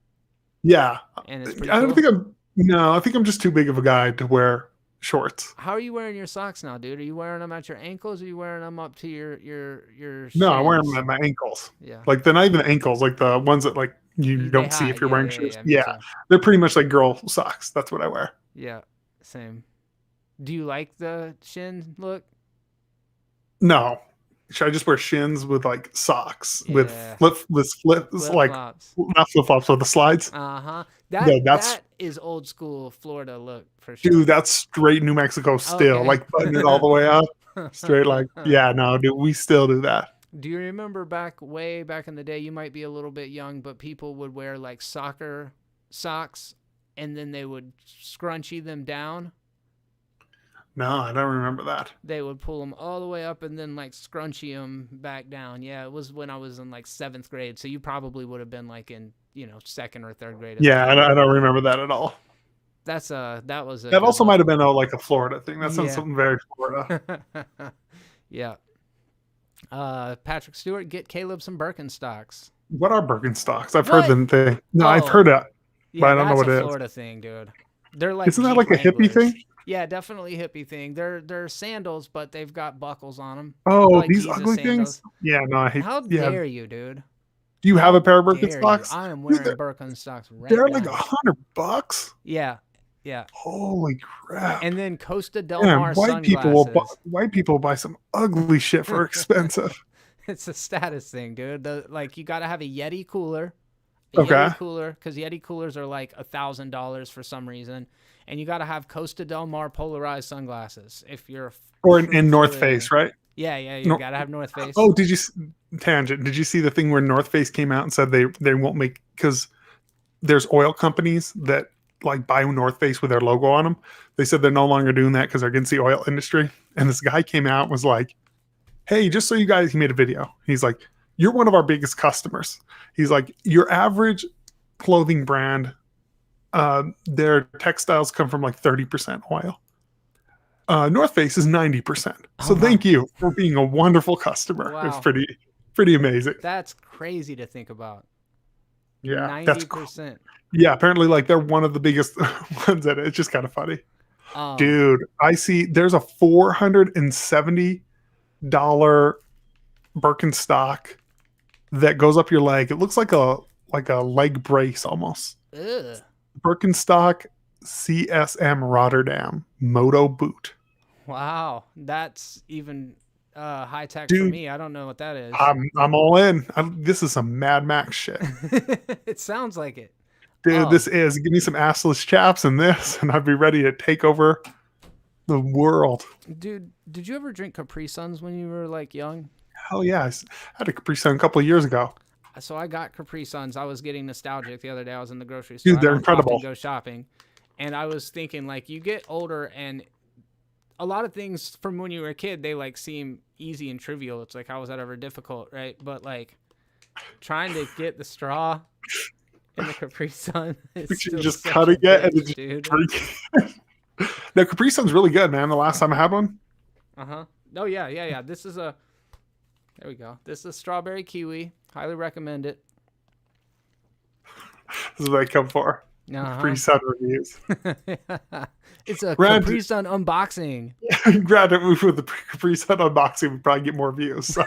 Yeah, And it's pretty I don't cool. think I'm. No, I think I'm just too big of a guy to wear shorts. How are you wearing your socks now, dude? Are you wearing them at your ankles? Or are you wearing them up to your No, I'm wearing them shins? at my ankles. Yeah. Like they're not even ankles, like the ones that like you They don't see if hide. you're Yeah, wearing yeah, shoes. yeah. Me Yeah, too. they're pretty much like girl socks. That's what I wear. Yeah, same. Do you like the shin look? No, should I just wear shins with like socks with Yeah. flips Flip like flops. not flip flops with the slides? Uh-huh. Yeah, that's That is old school Florida look for sure. dude. That's straight New Mexico still. Okay. Like button it all the way up, straight. Like yeah, no, dude, we still do that. Do you remember way back in the day, you might be a little bit young, but people would wear like soccer socks and then they would scrunchie them down? No, I don't remember that. They would pull them all the way up and then like scrunchie them back down. Yeah, it was when I was in like 7th grade. So you probably would have been like in, 2nd or 3rd grade. Yeah, I don't remember that at all. That was a That good also look. might have been like a Florida thing. That sounds Yeah. something very Florida. Yeah. Patrick Stewart, get Caleb some Birkenstocks. What are Birkenstocks? I've What? heard them thing. No, I've Oh. heard it, Yeah, but I don't know that's what a it is. Florida thing, dude. They're like Isn't that Jeep like a hippie Wranglers. thing? Yeah, definitely hippie thing. They're sandals, but they've got buckles on them. Oh, like these Jesus ugly sandals. things? Yeah, no, I hate. How Yeah, dare you, dude? do you have a pair of Dare you. Birkenstocks? I am Dude, wearing Birkenstocks right they're now. like $100. Yeah, yeah. Holy crap! And then Costa Del Man, Mar white sunglasses. white people buy some ugly shit for expensive. It's a status thing, dude. Like you got to have a Yeti cooler. Okay. Yeti cooler, because Yeti coolers are like $1,000 for some reason, and you got to have Costa Del Mar polarized sunglasses if you're Or true in North Floridian. Face, right? Yeah, you No- got to have North Face. Oh, tangent? Did you see the thing where North Face came out and said they won't make because there's oil companies that like buy North Face with their logo on them. They said they're no longer doing that because they're against the oil industry. And this guy came out and was like, "Hey, just so you guys," he made a video. He's like, "You're one of our biggest customers." He's like, "Your average clothing brand, their textiles come from like 30% oil. North Face is 90%. So Oh, wow. thank you for being a wonderful customer." Wow. It's pretty amazing. That's crazy to think about. Yeah, that's 90%. yeah. Apparently, like they're one of the biggest ones at it. It's just kind of funny, dude. I see there's a $470 Birkenstock that goes up your leg. It looks like a leg brace almost. Ugh. Birkenstock CSM Rotterdam Moto boot. Wow, that's even high tech for Dude, me. I don't know what that is. I'm all in. This is some Mad Max shit. It sounds like it. Dude, this is. Give me some assless chaps in this, and I'd be ready to take over the world. Dude, did you ever drink Capri Suns when you were like young? Hell yeah. I had a Capri Sun a couple of years ago. So I got Capri Suns. I was getting nostalgic the other day. I was in the grocery store. Dude, they're I don't often incredible. go shopping. And I was thinking, like, you get older and a lot of things from when you were a kid, they like seem easy and trivial. It's like, how was that ever difficult, right? But like trying to get the straw in the Capri Sun is still Just such cutting a it and bitch, just dude. drink. No, Capri Sun's really good, man. The last time I had one. Uh-huh. Oh, yeah. This is there we go. This is strawberry kiwi. Highly recommend it. This is what I come for. Uh-huh. Capri Sun reviews. It's a Granted- Capri Sun unboxing. Granted, with the Capri Sun unboxing, we probably get more views. So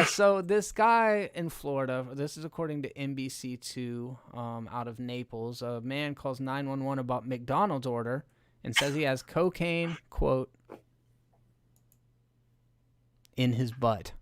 So this guy in Florida, this is according to NBC2 out of Naples, a man calls 911 about McDonald's order and says he has cocaine, quote, in his butt.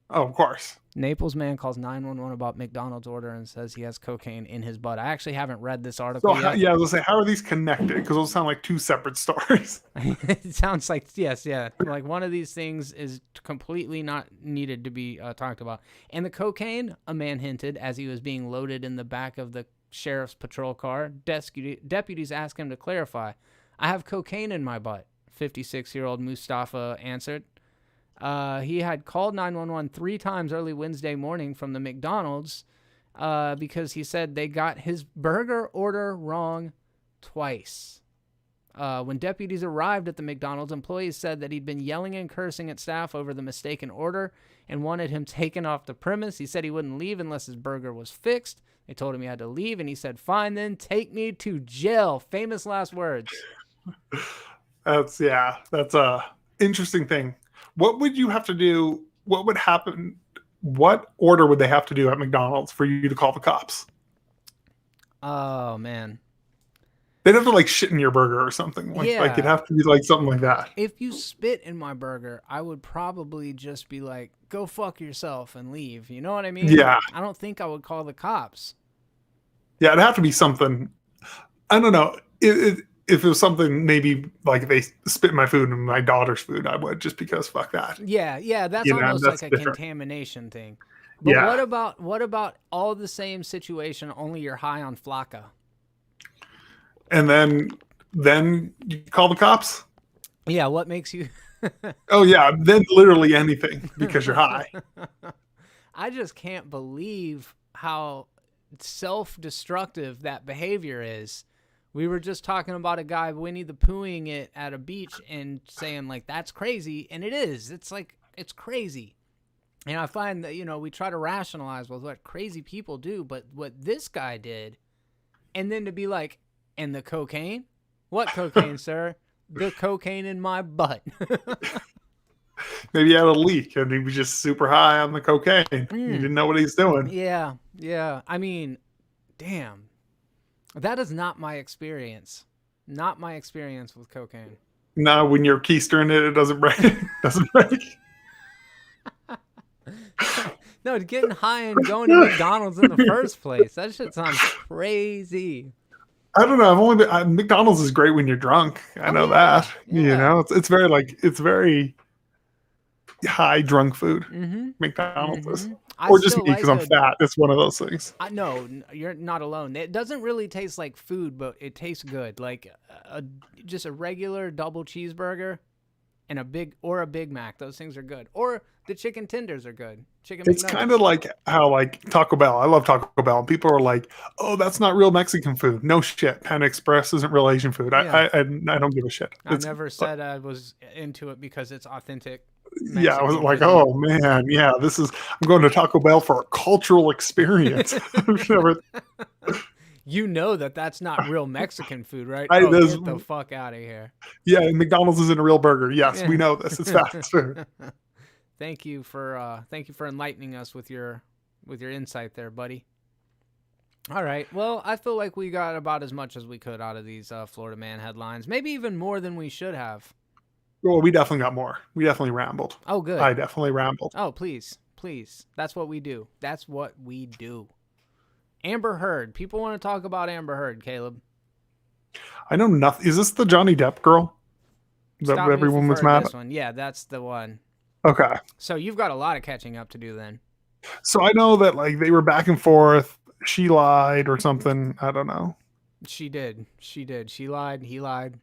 oh, of course. Naples man calls 911 about McDonald's order and says he has cocaine in his butt. I actually haven't read this article So yet. yeah, I was gonna say, how are these connected? Because those sound like two separate stories. It sounds like, yes, yeah. Like one of these things is completely not needed to be talked about. And the cocaine, a man hinted as he was being loaded in the back of the sheriff's patrol car. Deputies asked him to clarify. "I have cocaine in my butt," 56-year-old Mustafa answered. He had called 911 3 times early Wednesday morning from the McDonald's because he said they got his burger order wrong twice. When deputies arrived at the McDonald's, employees said that he'd been yelling and cursing at staff over the mistaken order and wanted him taken off the premise. He said he wouldn't leave unless his burger was fixed. They told him he had to leave, and he said, "Fine, then take me to jail." Famous last words. That's a interesting thing. What would you have to do? What would happen? What order would they have to do at McDonald's for you to call the cops? Oh, man. They'd have to like shit in your burger or something. Like it'd have to be like something like that. If you spit in my burger, I would probably just be like, "Go fuck yourself," and leave. You know what I mean? Yeah. I don't think I would call the cops. Yeah, it'd have to be something. I don't know. If it was something maybe like they spit in my food and my daughter's food, I would, just because fuck that. Yeah, that's almost like a different. Contamination thing. But what about all the same situation, only you're high on Flocka? And then you call the cops? Yeah, what makes you... Oh, yeah, then literally anything because you're high. I just can't believe how self-destructive that behavior is. We were just talking about a guy Winnie the Poohing it at a beach and saying, like, that's crazy. And it is. It's like, it's crazy. And I find that, we try to rationalize with what crazy people do, but what this guy did, and then to be like, and the cocaine? What cocaine, sir? The cocaine in my butt. Maybe he had a leak and he was just super high on the cocaine. He didn't know what he's doing. Yeah. I mean, damn. That is not my experience. Not my experience with cocaine. No, when you're keistering it doesn't break. Doesn't break. No, it's getting high and going to McDonald's in the first place. That shit sounds crazy. I don't know. I've only been, McDonald's is great when you're drunk. I know that. Yeah. It's very high drunk food. McDonald's is. Or just me because I'm fat. It's one of those things. No, you're not alone. It doesn't really taste like food, but it tastes good. Like just a regular double cheeseburger and a Big Mac. Those things are good. Or the chicken tenders are good. It's kind of like how like Taco Bell. I love Taco Bell. And people are like, "Oh, that's not real Mexican food." No shit. Panda Express isn't real Asian food. Yeah. I don't give a shit. I never said I was into it because it's authentic. Mexican yeah, I was like, "Oh man, yeah, I'm going to Taco Bell for a cultural experience." You know that's not real Mexican food, right? Get the fuck out of here. Yeah, and McDonald's isn't a real burger. Yes, we know this. It's fast food. Thank you for enlightening us with your insight there, buddy. All right. Well, I feel like we got about as much as we could out of these Florida Man headlines. Maybe even more than we should have. Well, we definitely got more. We definitely rambled. Oh, good. I definitely rambled. Oh, please. That's what we do. Amber Heard. People want to talk about Amber Heard, Caleb. I know nothing. Is this the Johnny Depp girl that everyone was mad at? Yeah, that's the one. Okay. So you've got a lot of catching up to do then. So I know that like they were back and forth. She lied or something. I don't know. She did. She lied. He lied.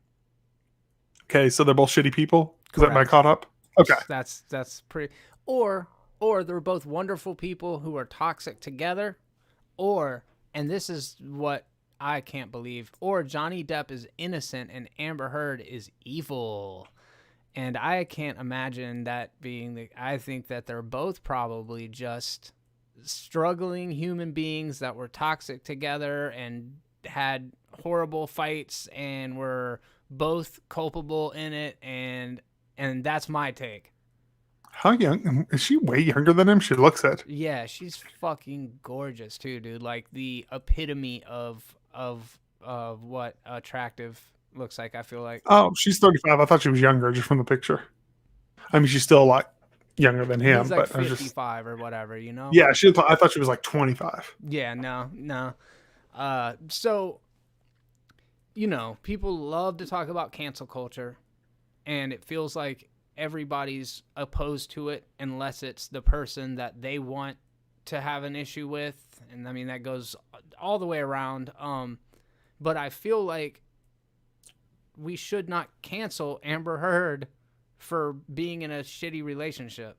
Okay, so they're both shitty people? Is that my caught up? Okay. That's pretty. Or they're both wonderful people who are toxic together. Or, and this is what I can't believe, or Johnny Depp is innocent and Amber Heard is evil. And I can't imagine that being I think that they're both probably just struggling human beings that were toxic together and had horrible fights and were both culpable in it. And that's my take. How young? Is she way younger than him? She looks it. Yeah, she's fucking gorgeous too, dude. Like the epitome of what attractive looks like, I feel like. Oh, she's 35. I thought she was younger just from the picture. I mean, she's still a lot younger than him. He's like but 55 or whatever, you know? Yeah, I thought she was like 25. Yeah, no. So, people love to talk about cancel culture, and it feels like everybody's opposed to it unless it's the person that they want to have an issue with. And I mean, that goes all the way around. But I feel like we should not cancel Amber Heard for being in a shitty relationship.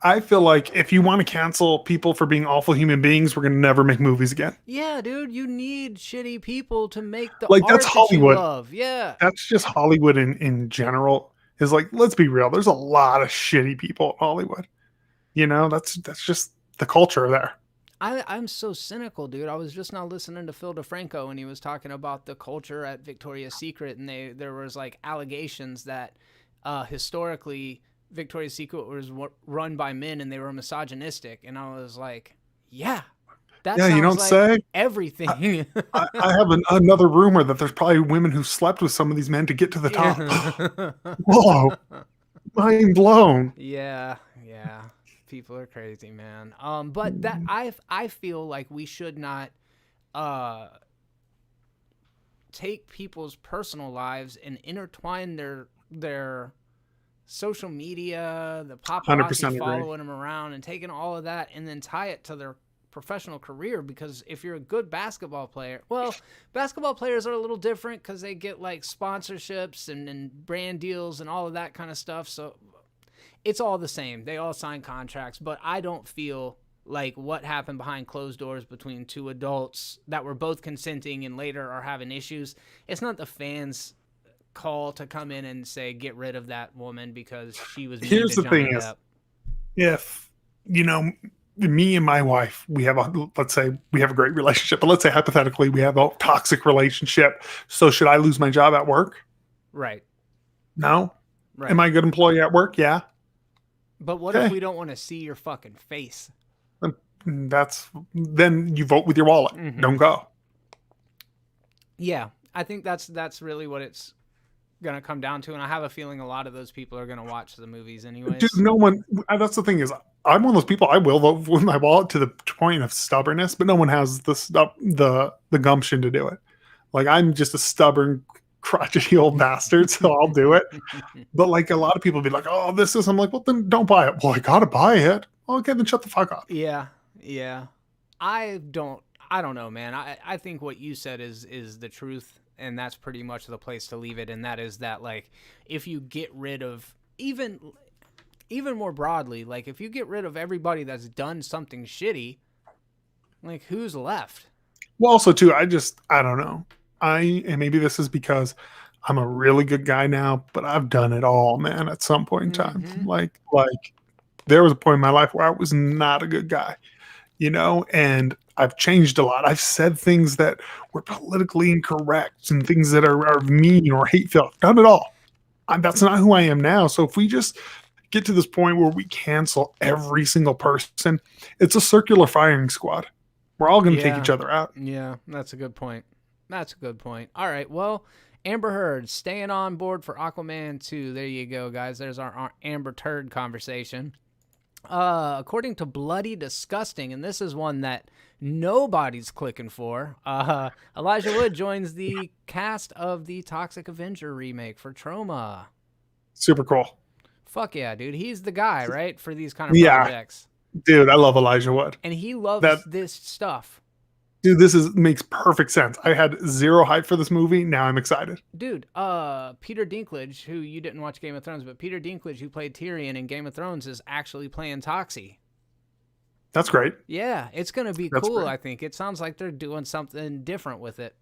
I feel like if you want to cancel people for being awful human beings, we're gonna never make movies again. Yeah, dude, you need shitty people to make the Like that's art that you Hollywood. love. Yeah. That's just Hollywood in general. Is like, let's be real. There's a lot of shitty people in Hollywood. You know, that's just the culture there. I'm so cynical, dude. I was just now listening to Phil DeFranco and he was talking about the culture at Victoria's Secret, and there was like allegations that historically Victoria's Secret was run by men and they were misogynistic, and I was like, yeah, that Yeah, you sounds don't like say. everything. I have another rumor that there's probably women who slept with some of these men to get to the top. Whoa, mind blown. Yeah, yeah. People are crazy, man. But that I feel like we should not take people's personal lives and intertwine their social media, the 100% paparazzi agree. following them around and taking all of that and then tie it to their professional career. Because if you're a good basketball player, well, basketball players are a little different because they get like sponsorships and brand deals and all of that kind of stuff. So it's all the same. They all sign contracts, but I don't feel like what happened behind closed doors between two adults that were both consenting and later are having issues. It's not the fans' call to come in and say, get rid of that woman because she was mean Here's to the Johnny thing: Depp. if you know, me and my wife, let's say we have a great relationship, but let's say hypothetically we have a toxic relationship. So should I lose my job at work? Right. No. Right. Am I a good employee at work? Yeah. But what if we don't want to see your fucking face? Then you vote with your wallet. Mm-hmm. Don't go. Yeah, I think that's really what it's gonna come down to, and I have a feeling a lot of those people are gonna watch the movies anyways. Dude, no one. That's the thing is, I'm one of those people. I will vote with my wallet to the point of stubbornness, but no one has the gumption to do it. Like I'm just a stubborn, crotchety old bastard, so I'll do it. But like a lot of people be like, "Oh, this is." I'm like, "Well, then don't buy it." Well, I gotta buy it. Okay, then shut the fuck up. Yeah. I don't know, man. I think what you said is the truth, and that's pretty much the place to leave it. And that is that, like, if you get rid of even more broadly, like if you get rid of everybody that's done something shitty, like who's left? Well, also too, I don't know. And maybe this is because I'm a really good guy now, but I've done it all, man. At some point in time, like there was a point in my life where I was not a good guy, and I've changed a lot. I've said things that were politically incorrect and things that are mean or hateful. I've done it all. That's not who I am now. So if we just get to this point where we cancel every single person, it's a circular firing squad. We're all going to take each other out. Yeah, that's a good point. All right, well, Amber Heard staying on board for Aquaman 2. There you go, guys. There's our Amber Turd conversation. According to Bloody Disgusting, and this is one that nobody's clicking for, Elijah Wood joins the cast of the Toxic Avenger remake for Troma. Super cool. Fuck yeah, dude. He's the guy, right, for these kind of projects. Dude, I love Elijah Wood. And he loves this stuff. Dude, makes perfect sense. I had zero hype for this movie. Now I'm excited. Dude, Peter Dinklage, who you didn't watch Game of Thrones, but Peter Dinklage, who played Tyrion in Game of Thrones, is actually playing Toxie. That's great. Yeah, it's going to be cool, great. I think. It sounds like they're doing something different with it.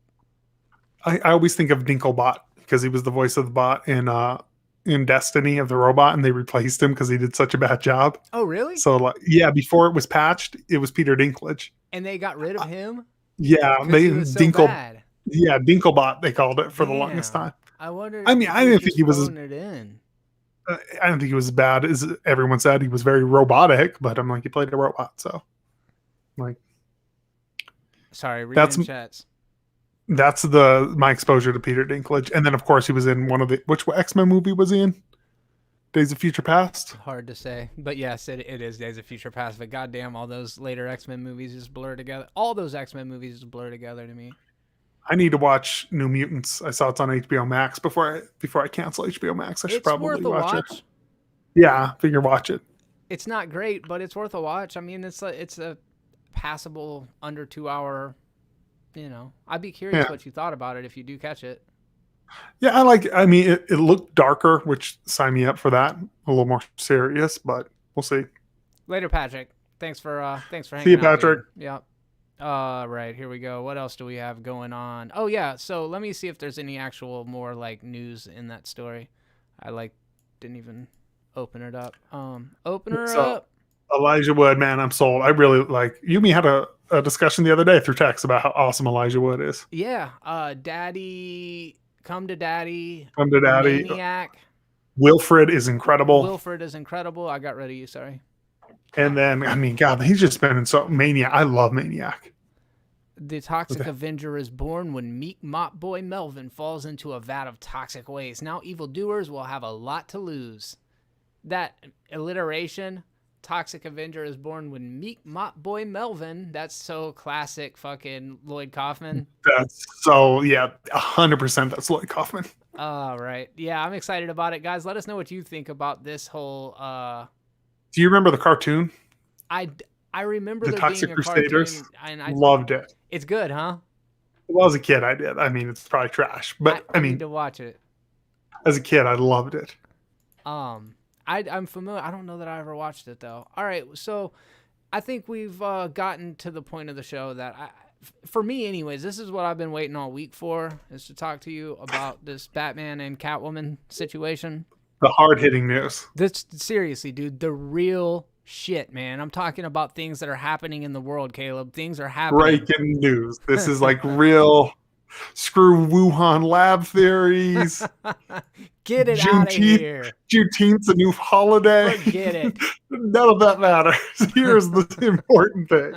I always think of Dinklebot because he was the voice of the bot in Destiny of the robot, and they replaced him because he did such a bad job. Oh, really? So, before it was patched, it was Peter Dinklage. And they got rid of him? Yeah, he was so bad. Yeah, Dinklebot they called it for the longest time. I wonder. I didn't think he was it in. I don't think he was as bad as everyone said. He was very robotic, but I'm like, he played a robot, so like. Sorry, reading chats. That's my exposure to Peter Dinklage, and then of course he was in one of which X-Men movie was he in? Days of Future Past? Hard to say. But yes, it is Days of Future Past. But goddamn, all those later X-Men movies just blur together. All those X-Men movies just blur together to me. I need to watch New Mutants. I saw it's on HBO Max before I cancel HBO Max. I should probably watch it. Yeah, figure watch it. It's not great, but it's worth a watch. I mean, it's a passable under 2 hour, I'd be curious what you thought about it if you do catch it. Yeah, it looked darker, which sign me up for that. A little more serious, but we'll see. Later, Patrick. Thanks for See you, hanging out, dude. Patrick. Yep. Right, here we go. What else do we have going on? Oh yeah, so let me see if there's any actual more like news in that story. I didn't even open it up. Open her So up. Elijah Wood, man, I'm sold. I really like. You and me had a discussion the other day through text about how awesome Elijah Wood is. Yeah. Daddy, come to daddy. Come to daddy. Maniac. Wilfred is incredible. Wilfred is incredible. I got rid of you. Sorry. And then, I mean, God, he's just been in so Maniac. I love Maniac. The Toxic Avenger is born when meek mop boy Melvin falls into a vat of toxic waste. Now evildoers will have a lot to lose. That alliteration, Toxic Avenger is born when meek mop boy Melvin. That's so classic fucking Lloyd Kaufman. That's so, yeah, 100% that's Lloyd Kaufman. Right. Yeah, I'm excited about it. Guys, let us know what you think about this whole... Do you remember the cartoon? I remember the there Toxic being a Crusaders. cartoon. I loved it. It's good, huh? Well, as a kid, I did. I mean, it's probably trash, but I mean, need to watch it. As a kid, I loved it. I'm familiar. I don't know that I ever watched it though. All right, so I think we've gotten to the point of the show that for me, anyways, this is what I've been waiting all week for, is to talk to you about this Batman and Catwoman situation. The hard-hitting news. This seriously, dude, the real shit, man. I'm talking about things that are happening in the world, Caleb. Things are happening. Breaking news. This is like real. Screw Wuhan lab theories. Get it out of here. Juneteenth's a new holiday. Forget it. None of that matters. Here's the important thing.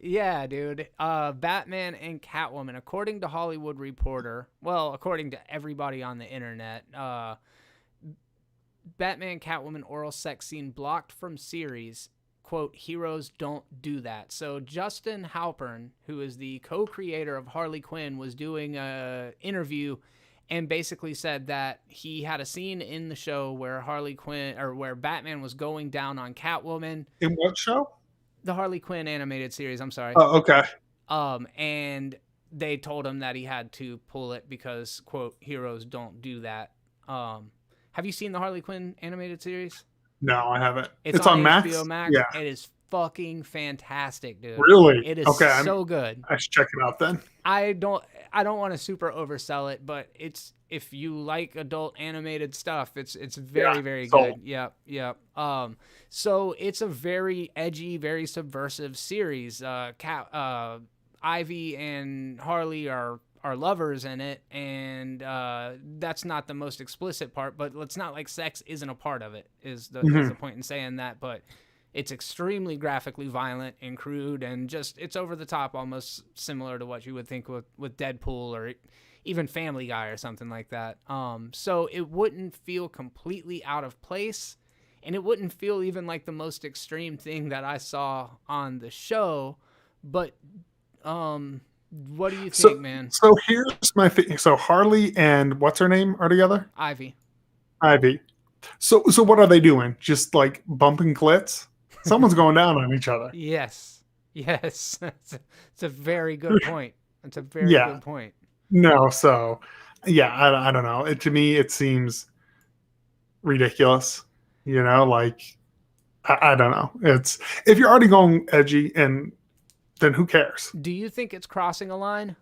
Yeah, dude. Batman and Catwoman, according to Hollywood Reporter, well, according to everybody on the internet, Batman Catwoman oral sex scene blocked from series. Quote, heroes don't do that. So Justin Halpern, who is the co-creator of Harley Quinn, was doing a interview and basically said that he had a scene in the show where where Batman was going down on Catwoman. In what show? The Harley Quinn animated series, I'm sorry. Oh, okay. And they told him that he had to pull it because, quote, heroes don't do that. Have you seen the Harley Quinn animated series? No, I haven't. It's on Max? HBO Max. Yeah. It is fucking fantastic, dude. Really? It is so good. I should check it out then. I don't want to super oversell it, but if you like adult animated stuff, it's very, very good. Yep. So it's a very edgy, very subversive series. Ivy and Harley are lovers in it, and that's not the most explicit part, but it's not like sex isn't a part of it, is the point in saying that, but it's extremely graphically violent and crude, and just, it's over the top, almost similar to what you would think with Deadpool or even Family Guy or something like that. So it wouldn't feel completely out of place, and it wouldn't feel even like the most extreme thing that I saw on the show, but what do you think, man? So here's my thing. So Harley and what's her name are together? Ivy. So what are they doing? Just like bumping clits? Someone's going down on each other. Yes. It's a very good point. It's a very good point. No, so yeah, I don't know. To me, it seems ridiculous. You know, like I don't know. It's, if you're already going edgy, and then who cares? Do you think it's crossing a line?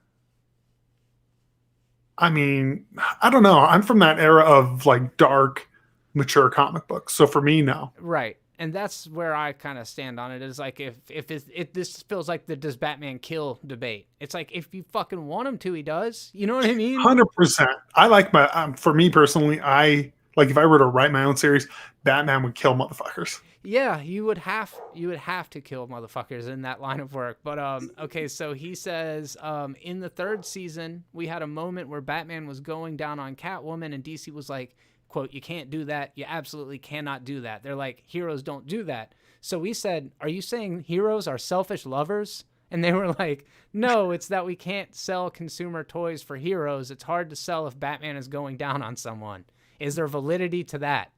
I mean, I don't know. I'm from that era of like dark, mature comic books. So for me, no. Right. And that's where I kind of stand on it, is like, if this feels like the does Batman kill debate. It's like, if you fucking want him to, he does. You know what I mean? 100%. I like for me personally, if I were to write my own series, Batman would kill motherfuckers. Yeah, you would have to kill motherfuckers in that line of work. But okay, so he says in the third season, we had a moment where Batman was going down on Catwoman, and DC was like, quote, you can't do that. You absolutely cannot do that. They're like, heroes don't do that. So we said, are you saying heroes are selfish lovers? And they were like, no, it's that we can't sell consumer toys for heroes. It's hard to sell if Batman is going down on someone. Is there validity to that?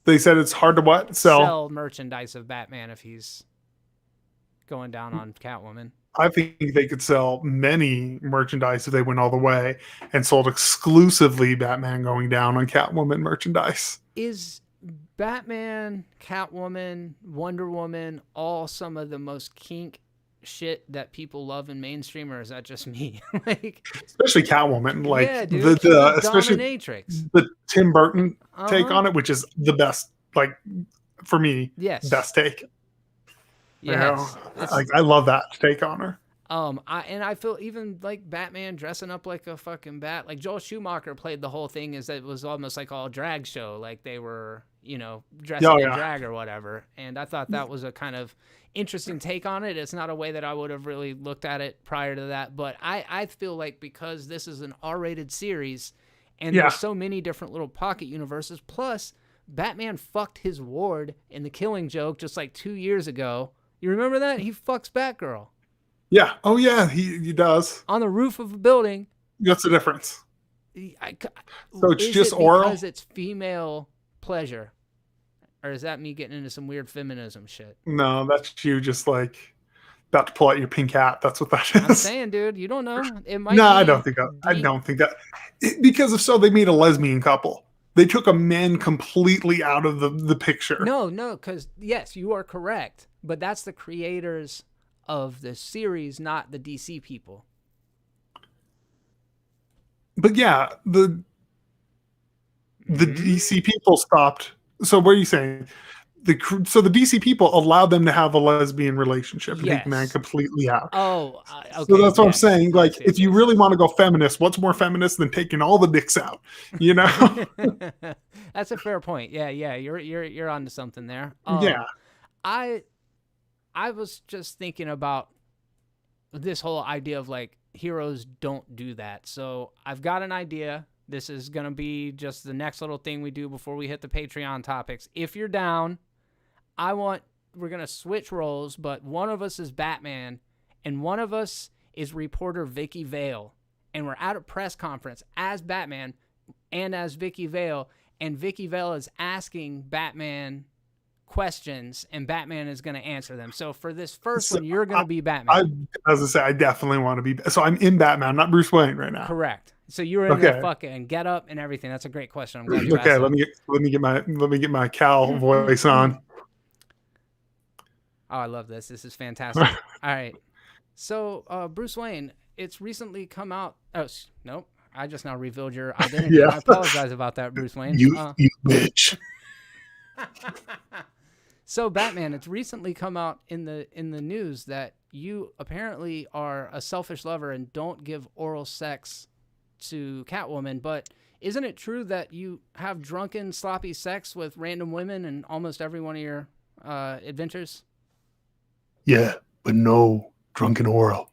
They said it's hard to what? Sell merchandise of Batman if he's going down on Catwoman. I think they could sell many merchandise if they went all the way and sold exclusively Batman going down on Catwoman merchandise. Is Batman, Catwoman, Wonder Woman, all some of the most kink shit that people love in mainstream, or is that just me? Like, especially Catwoman, like yeah, dude, she's the a especially dominatrix. the Tim Burton take Uh-huh. on it, which is the best, like for me, Yes. best take. You know, Yes. like I love that take on her. I feel even like Batman dressing up like a fucking bat, like Joel Schumacher played the whole thing, is that it was almost like all drag show, like they were, you know, dressing in drag or whatever. And I thought that was a kind of interesting take on it. It's not a way that I would have really looked at it prior to that, but I feel like because this is an R-rated series and there's so many different little pocket universes, plus Batman fucked his ward in The Killing Joke just like 2 years ago. You remember that? He fucks Batgirl. Yeah. Oh, yeah. He does. On the roof of a building. What's the difference? So it's just oral? Because it's female pleasure. Or is that me getting into some weird feminism shit? No, that's you just like about to pull out your pink hat. That's what that is. I'm saying, dude, you don't know. It might no, be I don't think that. I don't think that. Because if so, they made a lesbian couple. They took a man completely out of the picture. No, because, yes, you are correct. But that's the creators of the series, not the DC people. But yeah, the DC people stopped. So what are you saying? So the DC people allowed them to have a lesbian relationship and take the man completely out. Oh, okay. So that's what I'm saying. Like, if you really want to go feminist, what's more feminist than taking all the dicks out? You know? That's a fair point. Yeah. You're onto something there. Yeah. I was just thinking about this whole idea of like heroes don't do that. So I've got an idea. This is going to be just the next little thing we do before we hit the Patreon topics. If you're down, we're going to switch roles, but one of us is Batman and one of us is reporter Vicky Vale. And we're at a press conference as Batman and as Vicky Vale. And Vicky Vale is asking Batman questions and Batman is going to answer them. So for this first one, you're going to be Batman. As I say, I definitely want to be. So I'm in Batman, not Bruce Wayne right now. Correct. So you're in the fucking get up and everything. That's a great question. I'm glad you asked that. let me get my Cal voice on. Oh, I love this. This is fantastic. All right. So Bruce Wayne, it's recently come out. Oh, nope. I just now revealed your identity. Yeah. I apologize about that, Bruce Wayne. You bitch. So Batman, it's recently come out in the news that you apparently are a selfish lover and don't give oral sex to Catwoman, but isn't it true that you have drunken, sloppy sex with random women in almost every one of your adventures? Yeah, but no drunken oral.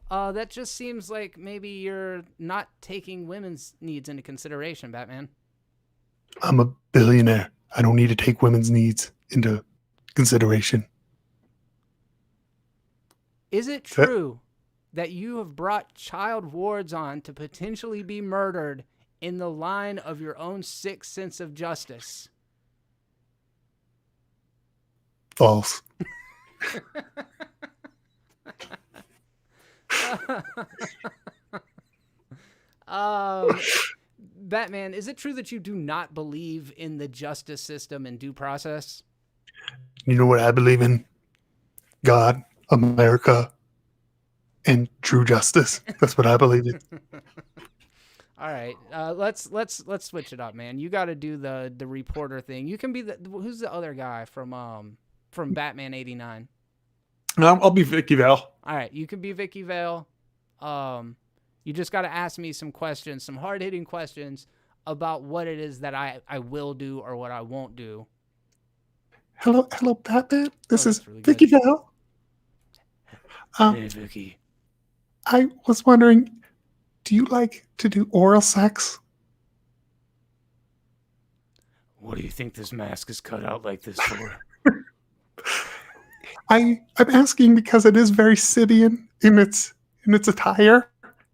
That just seems like maybe you're not taking women's needs into consideration, Batman. I'm a billionaire. I don't need to take women's needs into consideration. Is it true that you have brought child wards on to potentially be murdered in the line of your own sick sense of justice? False. Batman, is it true that you do not believe in the justice system and due process? You know what I believe in? God, America, and true justice. That's what I believe in. All right, let's switch it up, man. You got to do the reporter thing. You can be who's the other guy from Batman '89? I'll be Vicky Vale. All right, you can be Vicky Vale. You just got to ask me some questions, some hard-hitting questions about what it is that I will do or what I won't do. Hello, Batman. This is really Vicky Vale. Hey, Vicky. I was wondering, do you like to do oral sex? What do you think this mask is cut out like this for? I'm asking because it is very Sibian in its attire.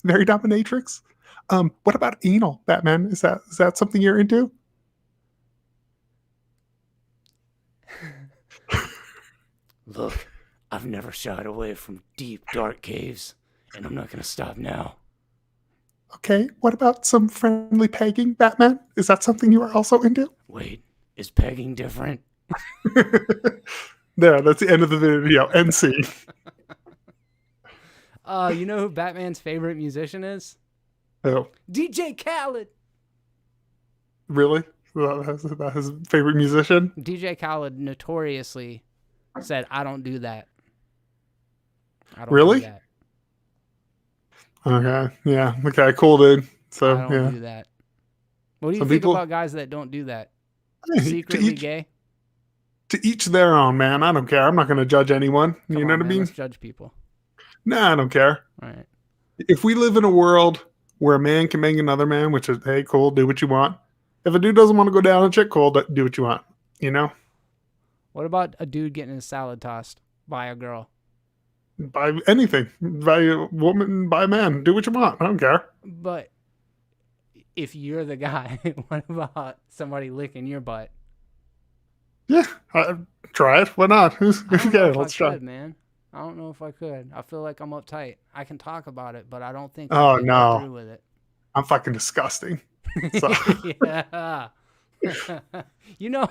Very dominatrix. What about anal, Batman? Is that something you're into? Look, I've never shied away from deep, dark caves, and I'm not going to stop now. Okay, what about some friendly pegging, Batman? Is that something you are also into? Wait, is pegging different? There, that's the end of the video. End scene. You know who Batman's favorite musician is? Oh, DJ Khaled. really? That his favorite musician? DJ Khaled notoriously said, "I don't do that. I don't do Really? that. Okay, yeah. Okay, cool, dude. So, I don't yeah. do that." What do you Some think people, about guys that don't do that? to Secretly each gay? to each their own, man. I don't care. I'm not going to judge anyone. You Come know on, what I man. mean? Let's judge people. Nah, I don't care. All right. If we live in a world where a man can bang another man, which is, hey, cool, do what you want. If a dude doesn't want to go down a chick, cool, do what you want. You know? What about a dude getting his salad tossed by a girl? By anything. By a woman, by a man. Do what you want. I don't care. But if you're the guy, what about somebody licking your butt? Yeah, try it. Why not? I don't know Okay, if let's I try. could, man. I don't know if I could. I feel like I'm uptight. I can talk about it, but I don't think I Oh, could go no. through with it. I'm fucking disgusting. So. Yeah. You know,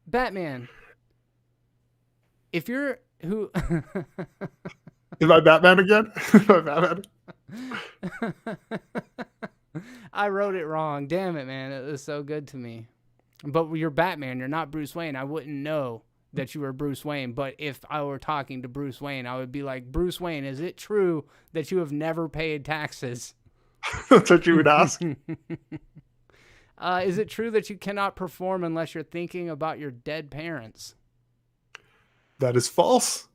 Batman, if you're who Is I Batman again? Am I Batman? I wrote it wrong. Damn it, man. It was so good to me. But you're Batman. You're not Bruce Wayne. I wouldn't know that you were Bruce Wayne. But if I were talking to Bruce Wayne, I would be like, Bruce Wayne, is it true that you have never paid taxes? That's what you would ask. Is it true that you cannot perform unless you're thinking about your dead parents? That is false.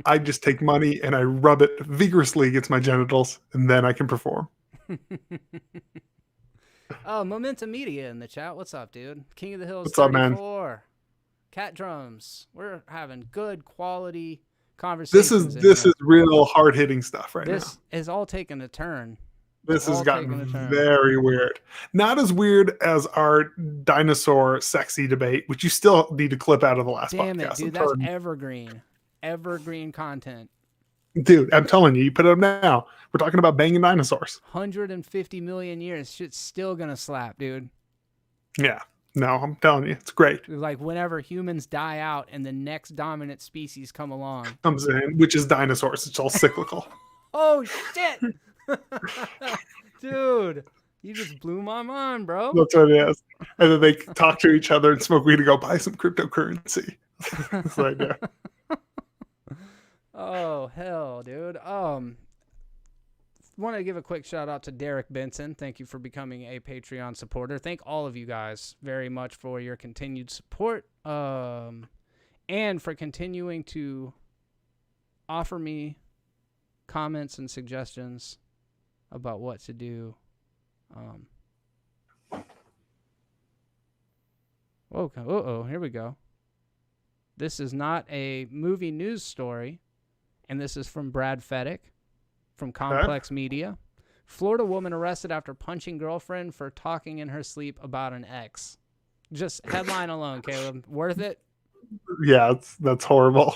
I just take money and I rub it vigorously against my genitals, and then I can perform. Oh, Momentum Media in the chat. What's up, dude? King of the Hills What's up, man? 34. Cat Drums. We're having good quality conversations. This is real hard hitting stuff right now. This has all taken a turn. This has all gotten taken a turn. very weird. Not as weird as our dinosaur sexy debate, which you still need to clip out of the last Damn podcast. it, dude. That's evergreen. Evergreen content. Dude, I'm telling you, you put it up now. We're talking about banging dinosaurs. 150 million years. Shit's still gonna slap, dude. Yeah. No, I'm telling you, it's great. Like whenever humans die out and the next dominant species come along. Comes in, which is dinosaurs. It's all cyclical. Oh shit. Dude, you just blew my mind, bro. That's what it is. And then they talk to each other and smoke weed and go buy some cryptocurrency. That's what I do. Oh hell, dude. Want to give a quick shout out to Derek Benson. Thank you for becoming a Patreon supporter. Thank all of you guys very much for your continued support, and for continuing to offer me comments and suggestions about what to do. Okay. Uh-oh, here we go. This is not a movie news story, and this is from Brad Feddick from Complex Media. Florida woman arrested after punching girlfriend for talking in her sleep about an ex. Just headline alone, Caleb. Worth it? Yeah, that's horrible.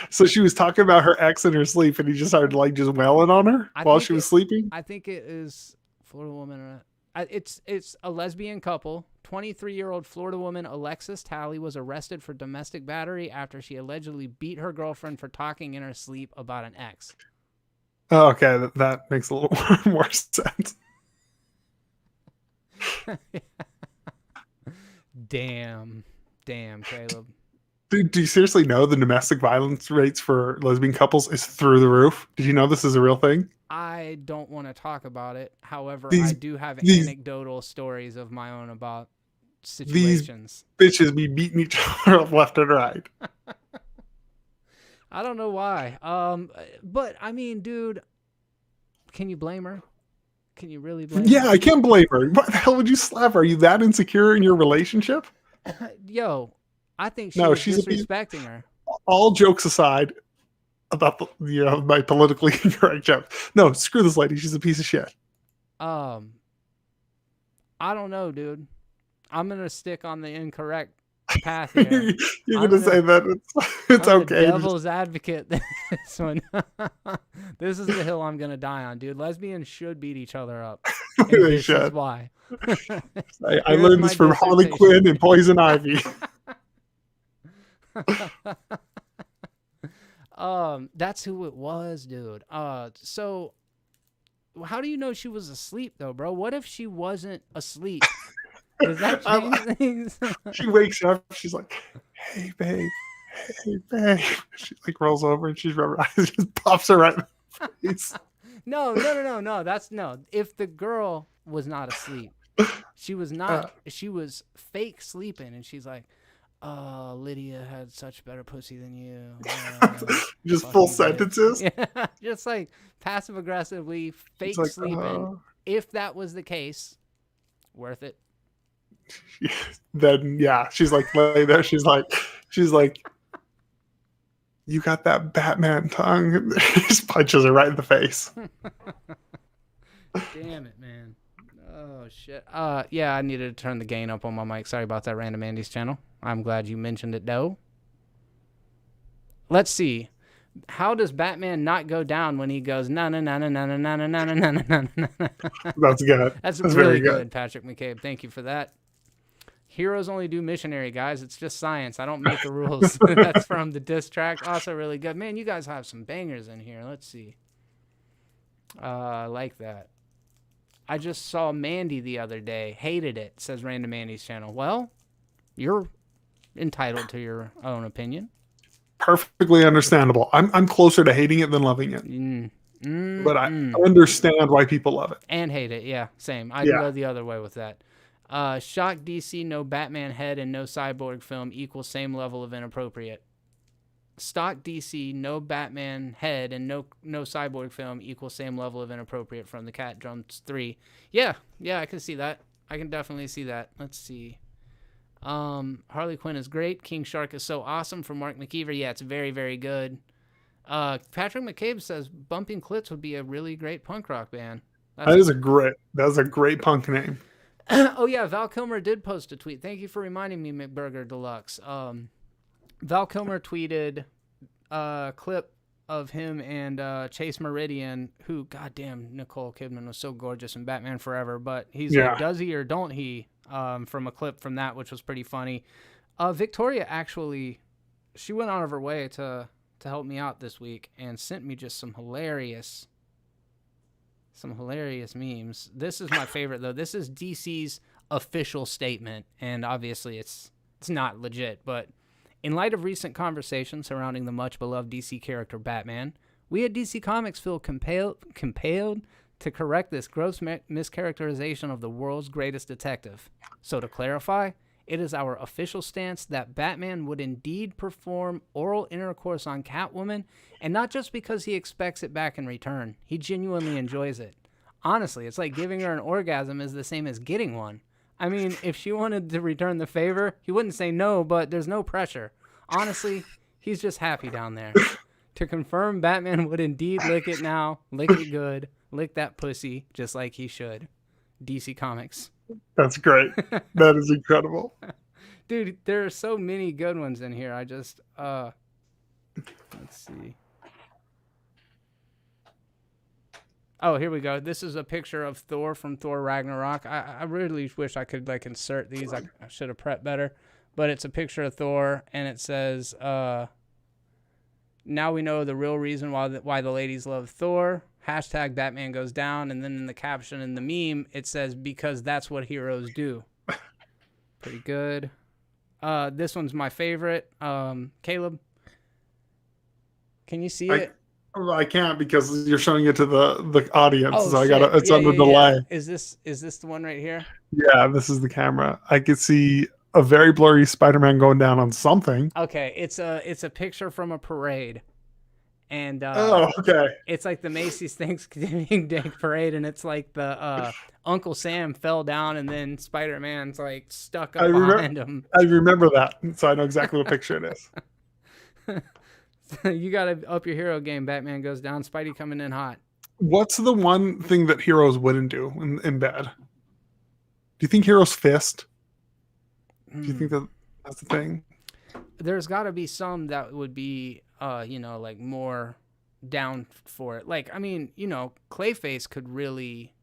So she was talking about her ex in her sleep, and he just started like just wailing on her while she was sleeping. I think it is Florida woman. It's a lesbian couple. 23-year-old Florida woman Alexis Talley was arrested for domestic battery after she allegedly beat her girlfriend for talking in her sleep about an ex. Oh, okay, that makes a little more sense. Damn, Caleb. Dude, do you seriously know the domestic violence rates for lesbian couples is through the roof? Did you know this is a real thing? I don't want to talk about it. However, I do have anecdotal stories of my own about situations. These bitches be beating each other up left and right. I don't know why. But I mean, dude, can you blame her? Can you really blame her? Yeah, I can't blame her. Why the hell would you slap her? Are you that insecure in your relationship? Yo, I think she's disrespecting her. All jokes aside about my politically incorrect joke. No, screw this lady. She's a piece of shit. I don't know, dude. I'm gonna stick on the incorrect path here. You're gonna say that it's I'm okay. the devil's advocate. This one. This is the hill I'm gonna die on, dude. Lesbians should beat each other up, and They this should. is why. I learned this from Harley Quinn and Poison Ivy. That's who it was, dude. So how do you know she was asleep though, bro? What if she wasn't asleep? Does that change things? She wakes up, she's like, hey babe. Hey babe. She like rolls over and she's rubber eyes, just pops her right in the face. No. That's no. If the girl was not asleep, she was not. She was fake sleeping, and she's like, Lydia had such better pussy than you. Just full sentences. Yeah, just like passive aggressively fake like, sleeping. If that was the case, worth it. Then yeah, she's like laying there. She's like, you got that Batman tongue. Just punches her right in the face. Damn it, man. Oh shit. Yeah, I needed to turn the gain up on my mic. Sorry about that, Random Andy's channel. I'm glad you mentioned it, though. Let's see. How does Batman not go down when he goes na na na na na na na na na na na na? That's good. That's really good, Patrick McCabe. Thank you for that. Heroes only do missionary, guys. It's just science. I don't make the rules. That's from the diss track. Also really good. Man, you guys have some bangers in here. Let's see. I like that. I just saw Mandy the other day. Hated it, says Random Andy's channel. Well, you're entitled to your own opinion. Perfectly understandable. I'm closer to hating it than loving it. But I understand why people love it. And hate it. Yeah, same. I'd go the other way with that. Shock DC, no Batman head and no Cyborg film equals same level of inappropriate. Stock DC, no Batman head and no Cyborg film equals same level of inappropriate from the Cat Drums 3. Yeah, I can see that. I can definitely see that. Let's see. Harley Quinn is great. King Shark is so awesome from Mark McKeever. Yeah, it's very, very good. Patrick McCabe says Bumping Clits would be a really great punk rock band. That's a great punk name. Oh yeah, Val Kilmer did post a tweet. Thank you for reminding me, McBurger Deluxe. Val Kilmer tweeted a clip of him and Chase Meridian, who, goddamn, Nicole Kidman was so gorgeous in Batman Forever, but he's like, does he or don't he? From a clip from that, which was pretty funny. Victoria actually, she went out of her way to help me out this week and sent me just some hilarious memes. This is my favorite though. This is DC's official statement, and obviously it's not legit, but in light of recent conversations surrounding the much beloved DC character Batman, we at DC Comics feel compelled to correct this gross mischaracterization of the world's greatest detective. So to clarify, it is our official stance that Batman would indeed perform oral intercourse on Catwoman, and not just because he expects it back in return. He genuinely enjoys it. Honestly, it's like giving her an orgasm is the same as getting one. I mean, if she wanted to return the favor, he wouldn't say no, but there's no pressure. Honestly, he's just happy down there. To confirm, Batman would indeed lick it now, lick it good, lick that pussy just like he should. DC Comics. That's great. That is incredible. Dude, there are so many good ones in here. I just, let's see. Oh, here we go. This is a picture of Thor from Thor Ragnarok. I really wish I could like insert these. I should have prepped better. But it's a picture of Thor, and it says, now we know the real reason why the ladies love Thor. Hashtag Batman goes down. And then in the caption in the meme, it says, because that's what heroes do. Pretty good. This one's my favorite. Caleb, can you see it? I can't because you're showing it to the audience. Oh, so shit. It's under delay. Yeah. Is this the one right here? Yeah, this is the camera. I could see a very blurry Spider-Man going down on something. Okay, it's a picture from a parade. And okay. It's like the Macy's Thanksgiving Day parade, and it's like the Uncle Sam fell down, and then Spider-Man's like stuck up behind him. I remember that, so I know exactly what picture it is. You gotta up your hero game. Batman goes down. Spidey coming in hot. What's the one thing that heroes wouldn't do in bed? Do you think heroes fist? Do you think that That's the thing. There's got to be some that would be, like more down for it. Like, I mean, Clayface could really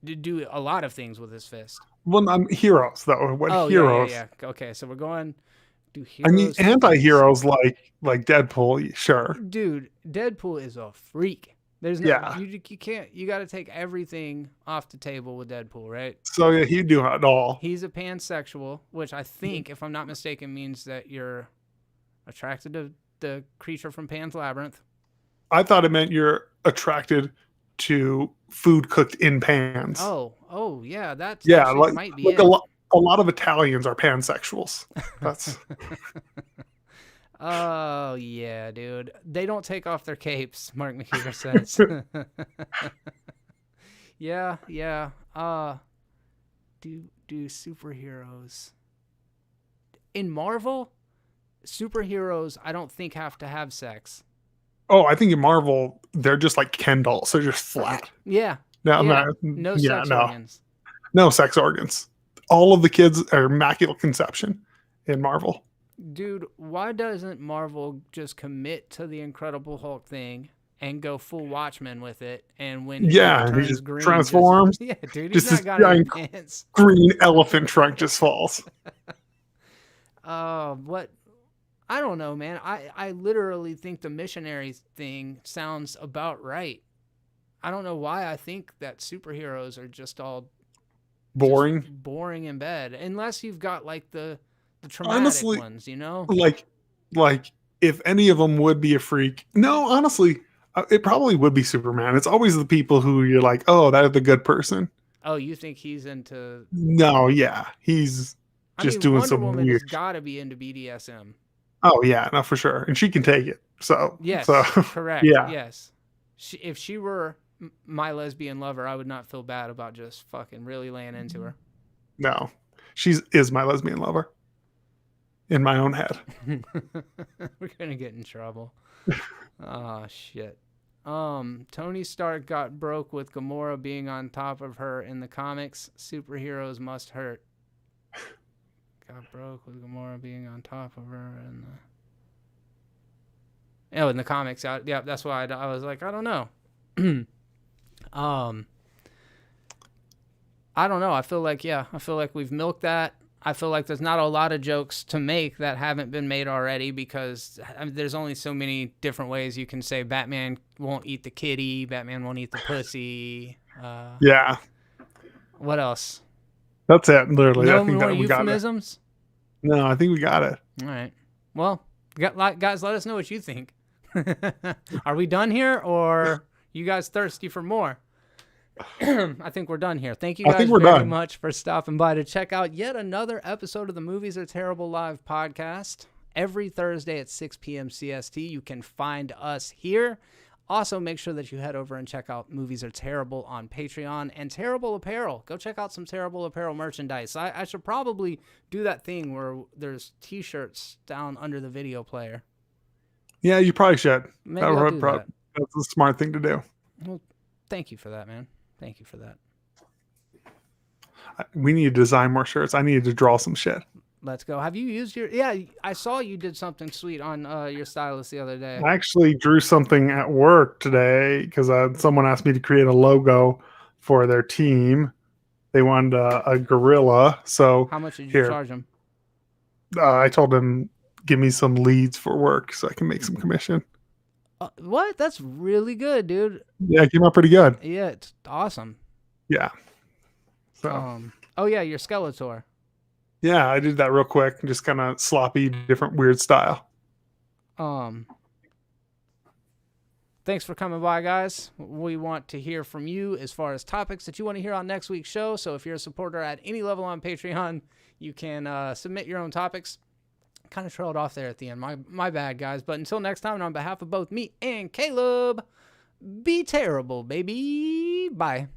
do a lot of things with his fist. Well, heroes though. What heroes? Yeah. Okay, so we're going do I mean, heroes. anti-heroes like Deadpool, sure. Dude, Deadpool is a freak. There's no, Yeah. you can't. You got to take everything off the table with Deadpool, right? So yeah, he'd do it all. He's a pansexual, which I think, if I'm not mistaken, means that you're attracted to the creature from Pan's Labyrinth. I thought it meant you're attracted to food cooked in pans. Oh, yeah, that's like, might be like it. a lot of Italians are pansexuals. That's Oh yeah, dude. They don't take off their capes, Mark McKeever says. yeah. Do superheroes in Marvel? Superheroes, I don't think have to have sex. Oh, I think in Marvel they're just like Ken dolls. They're just flat. Yeah. No Sex organs. No sex organs. All of the kids are immaculate conception in Marvel. Dude, why doesn't Marvel just commit to the Incredible Hulk thing and go full Watchmen with it? And when he just green, transforms. Dude, he's not got any pants. Green elephant trunk just falls. What? I don't know, man. I literally think the missionary thing sounds about right. I don't know why I think that superheroes are just all boring in bed, unless you've got like the traumatic ones, like if any of them would be a freak. No, honestly, it probably would be Superman. It's always the people who you're like, oh, that's the good person. Oh, you think he's into? No, yeah, he's just doing Wonder some Woman weird. Has got to be into BDSM. Oh yeah, no, for sure, and she can take it. So yes, so, correct. Yeah, yes. If she were my lesbian lover, I would not feel bad about just fucking really laying into her. No, is my lesbian lover. In my own head. We're gonna get in trouble. Oh shit. Tony Stark got broke with Gamora being on top of her in the comics. Superheroes must hurt. Got broke with Gamora being on top of her in the comics. Yeah, that's why I was like, I don't know. I don't know. I feel like we've milked that. I feel like there's not a lot of jokes to make that haven't been made already, because there's only so many different ways you can say Batman won't eat the kitty, Batman won't eat the pussy. Yeah. What else? That's it, literally. No I think more that we euphemisms? Got it. No, I think we got it. All right. Well, guys, let us know what you think. Are we done here, or you guys thirsty for more? I think we're done here. Thank you guys very much for stopping by to check out yet another episode of the Movies Are Terrible Live podcast. Every Thursday at 6 p.m. CST, you can find us here. Also, make sure that you head over and check out Movies Are Terrible on Patreon and Terrible Apparel. Go check out some Terrible Apparel merchandise. I should probably do that thing where there's T-shirts down under the video player. Yeah, you probably should. Maybe I'll do that. That's a smart thing to do. Well, thank you for that, man. Thank you for that. We need to design more shirts. I needed to draw some shit. Let's go. Have you used your... Yeah, I saw you did something sweet on your stylus the other day. I actually drew something at work today because someone asked me to create a logo for their team. They wanted a gorilla. So how much did you charge them? I told them, give me some leads for work so I can make some commission. What? That's really good, dude. Yeah, it came out pretty good. Yeah, it's awesome. Yeah. So. Oh yeah, your Skeletor. Yeah, I did that real quick, just kind of sloppy, different, weird style. Thanks for coming by, guys. We want to hear from you as far as topics that you want to hear on next week's show. So if you're a supporter at any level on Patreon, you can submit your own topics. Kind of trailed off there at the end. My bad, guys. But until next time, and on behalf of both me and Caleb, be terrible, baby. Bye.